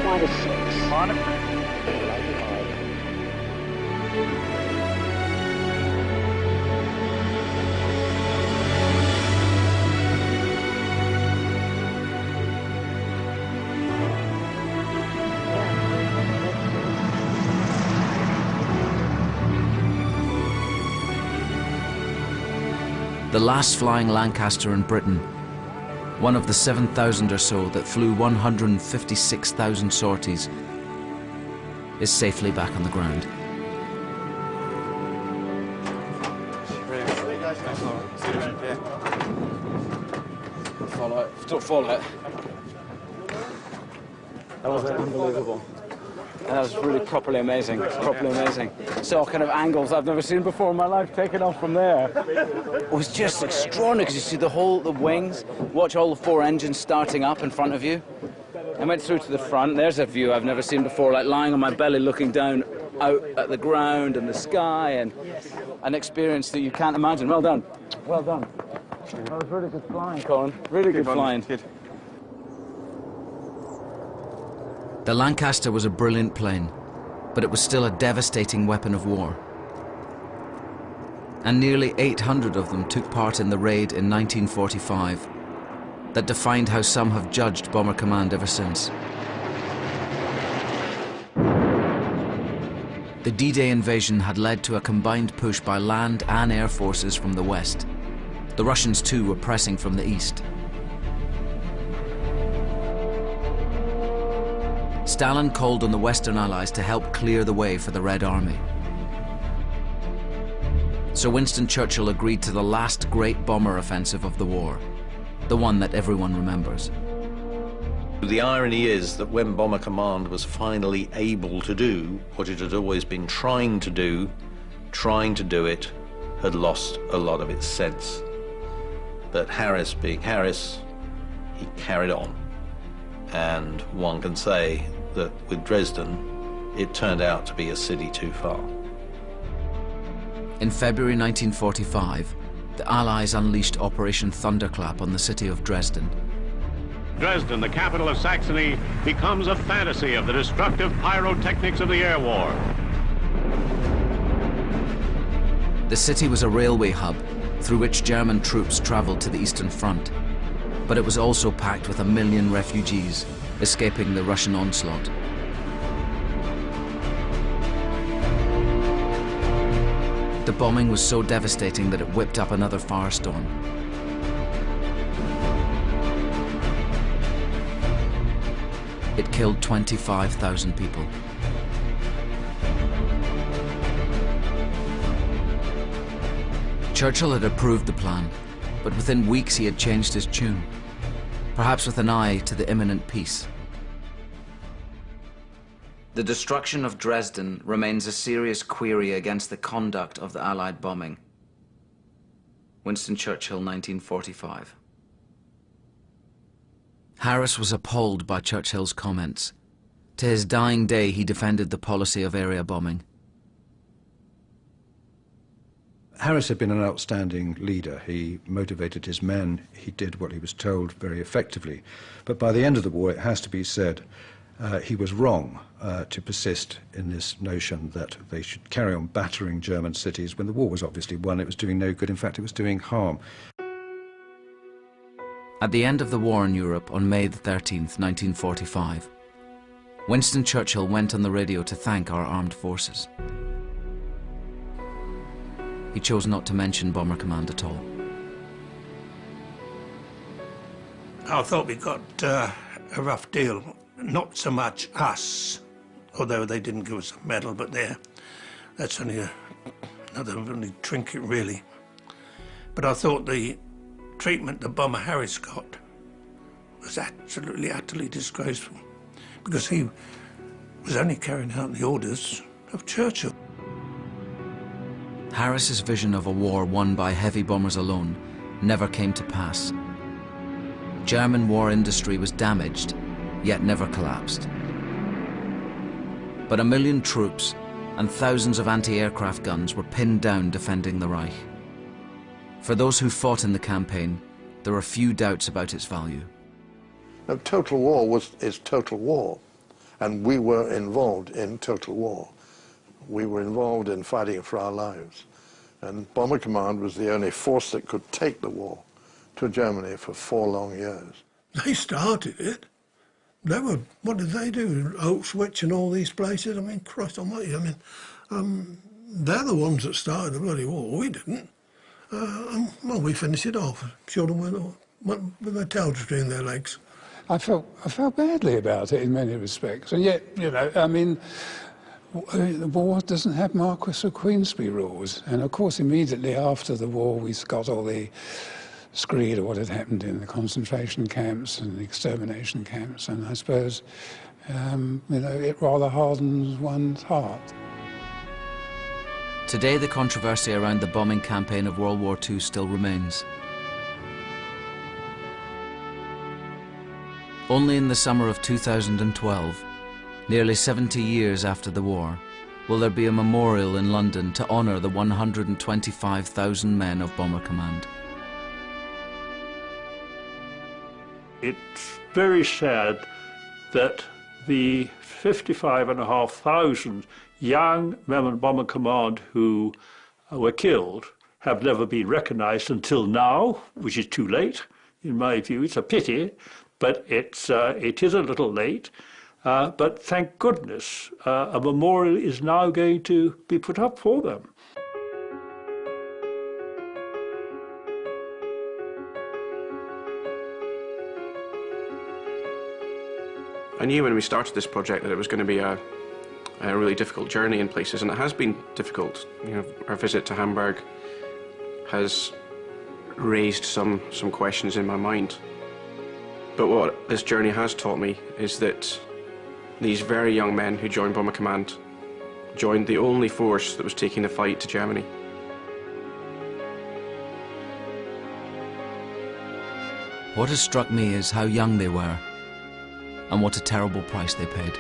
[SPEAKER 12] -6. On it.
[SPEAKER 1] The last flying Lancaster in Britain, one of the 7,000 or so that flew 156,000 sorties, is safely back on the ground.
[SPEAKER 15] Don't fall out. That was unbelievable. That was really properly amazing, Saw kind of angles I've never seen before in my life taken off from there. It was just extraordinary because you see the wings, watch all the 4 engines starting up in front of you. I went through to the front, there's a view I've never seen before, like lying on my belly looking down out at the ground and the sky, and an experience that you can't imagine. Well done. Well done. That was really good flying, Colin. Really good flying.
[SPEAKER 1] The Lancaster was a brilliant plane, but it was still a devastating weapon of war. And nearly 800 of them took part in the raid in 1945 that defined how some have judged Bomber Command ever since. The D-Day invasion had led to a combined push by land and air forces from the west. The Russians too were pressing from the east. Stalin called on the Western Allies to help clear the way for the Red Army. So Winston Churchill agreed to the last great bomber offensive of the war, the one that everyone remembers.
[SPEAKER 14] The irony is that when Bomber Command was finally able to do what it had always been trying to do it, had lost a lot of its sense. But Harris, being Harris, he carried on. And one can say that with Dresden, it turned out to be a city too far.
[SPEAKER 1] In February 1945, the Allies unleashed Operation Thunderclap on the city of Dresden.
[SPEAKER 18] Dresden, the capital of Saxony, becomes a fantasy of the destructive pyrotechnics of the air war.
[SPEAKER 1] The city was a railway hub through which German troops traveled to the Eastern Front, but it was also packed with 1 million refugees escaping the Russian onslaught. The bombing was so devastating that it whipped up another firestorm. It killed 25,000 people. Churchill had approved the plan, but within weeks he had changed his tune, perhaps with an eye to the imminent peace. The destruction of Dresden remains a serious query against the conduct of the Allied bombing. Winston Churchill, 1945. Harris was appalled by Churchill's comments. To his dying day, he defended the policy of area bombing.
[SPEAKER 10] Harris had been an outstanding leader. He motivated his men. He did what he was told very effectively. But by the end of the war, it has to be said, he was wrong to persist in this notion that they should carry on battering German cities when the war was obviously won. It was doing no good. In fact, it was doing harm.
[SPEAKER 1] At the end of the war in Europe on May the 13th, 1945, Winston Churchill went on the radio to thank our armed forces. He chose not to mention Bomber Command at all.
[SPEAKER 20] I thought we got a rough deal. Not so much us, although they didn't give us a medal, but that's only another only trinket, really. But I thought the treatment that Bomber Harris got was absolutely, utterly disgraceful, because he was only carrying out the orders of Churchill.
[SPEAKER 1] Harris's vision of a war won by heavy bombers alone never came to pass. German war industry was damaged, yet never collapsed. But 1 million troops and thousands of anti-aircraft guns were pinned down defending the Reich. For those who fought in the campaign, there are few doubts about its value.
[SPEAKER 2] Now, total war is total war, and we were involved in total war. We were involved in fighting for our lives, and Bomber Command was the only force that could take the war to Germany for 4 long years.
[SPEAKER 5] They started it. What did they do? Auschwitz and all these places? I mean, Christ almighty, they're the ones that started the bloody war. We didn't. Well, we finished it off. Showed them with their tails between their legs.
[SPEAKER 9] I felt badly about it in many respects, and yet, you know, I mean, the war doesn't have Marquis of Queensberry rules, and of course, immediately after the war, we got all the screed of what had happened in the concentration camps and the extermination camps, and I suppose, you know, it rather hardens one's heart.
[SPEAKER 1] Today, the controversy around the bombing campaign of World War II still remains. Only in the summer of 2012, nearly 70 years after the war, will there be a memorial in London to honour the 125,000 men of Bomber Command.
[SPEAKER 7] It's very sad that the 55,500 young men of Bomber Command who were killed have never been recognised until now, which is too late, in my view. It's a pity, but it is a little late. But thank goodness a memorial is now going to be put up for them.
[SPEAKER 3] I knew when we started this project that it was going to be a really difficult journey in places, and it has been difficult. You know, our visit to Hamburg has raised some questions in my mind. But what this journey has taught me is that these very young men who joined Bomber Command joined the only force that was taking the fight to Germany.
[SPEAKER 1] What has struck me is how young they were, and what a terrible price they paid.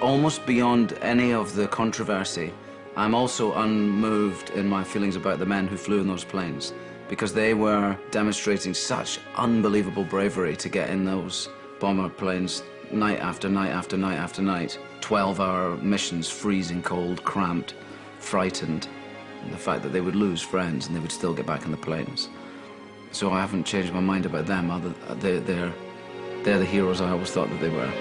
[SPEAKER 1] Almost beyond any of the controversy, I'm also unmoved in my feelings about the men who flew in those planes, because they were demonstrating such unbelievable bravery to get in those bomber planes night after night after night after night. 12-hour missions, freezing cold, cramped, frightened, and the fact that they would lose friends and they would still get back in the planes. So I haven't changed my mind about them. They're the heroes I always thought that they were.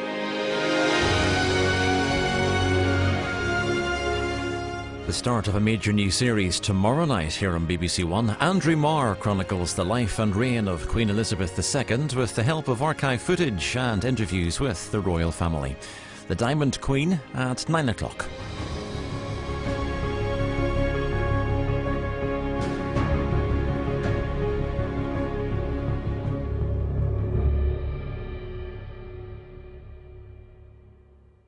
[SPEAKER 19] The start of a major new series tomorrow night here on BBC One. Andrew Marr chronicles the life and reign of Queen Elizabeth II with the help of archive footage and interviews with the royal family. The Diamond Queen at 9 o'clock.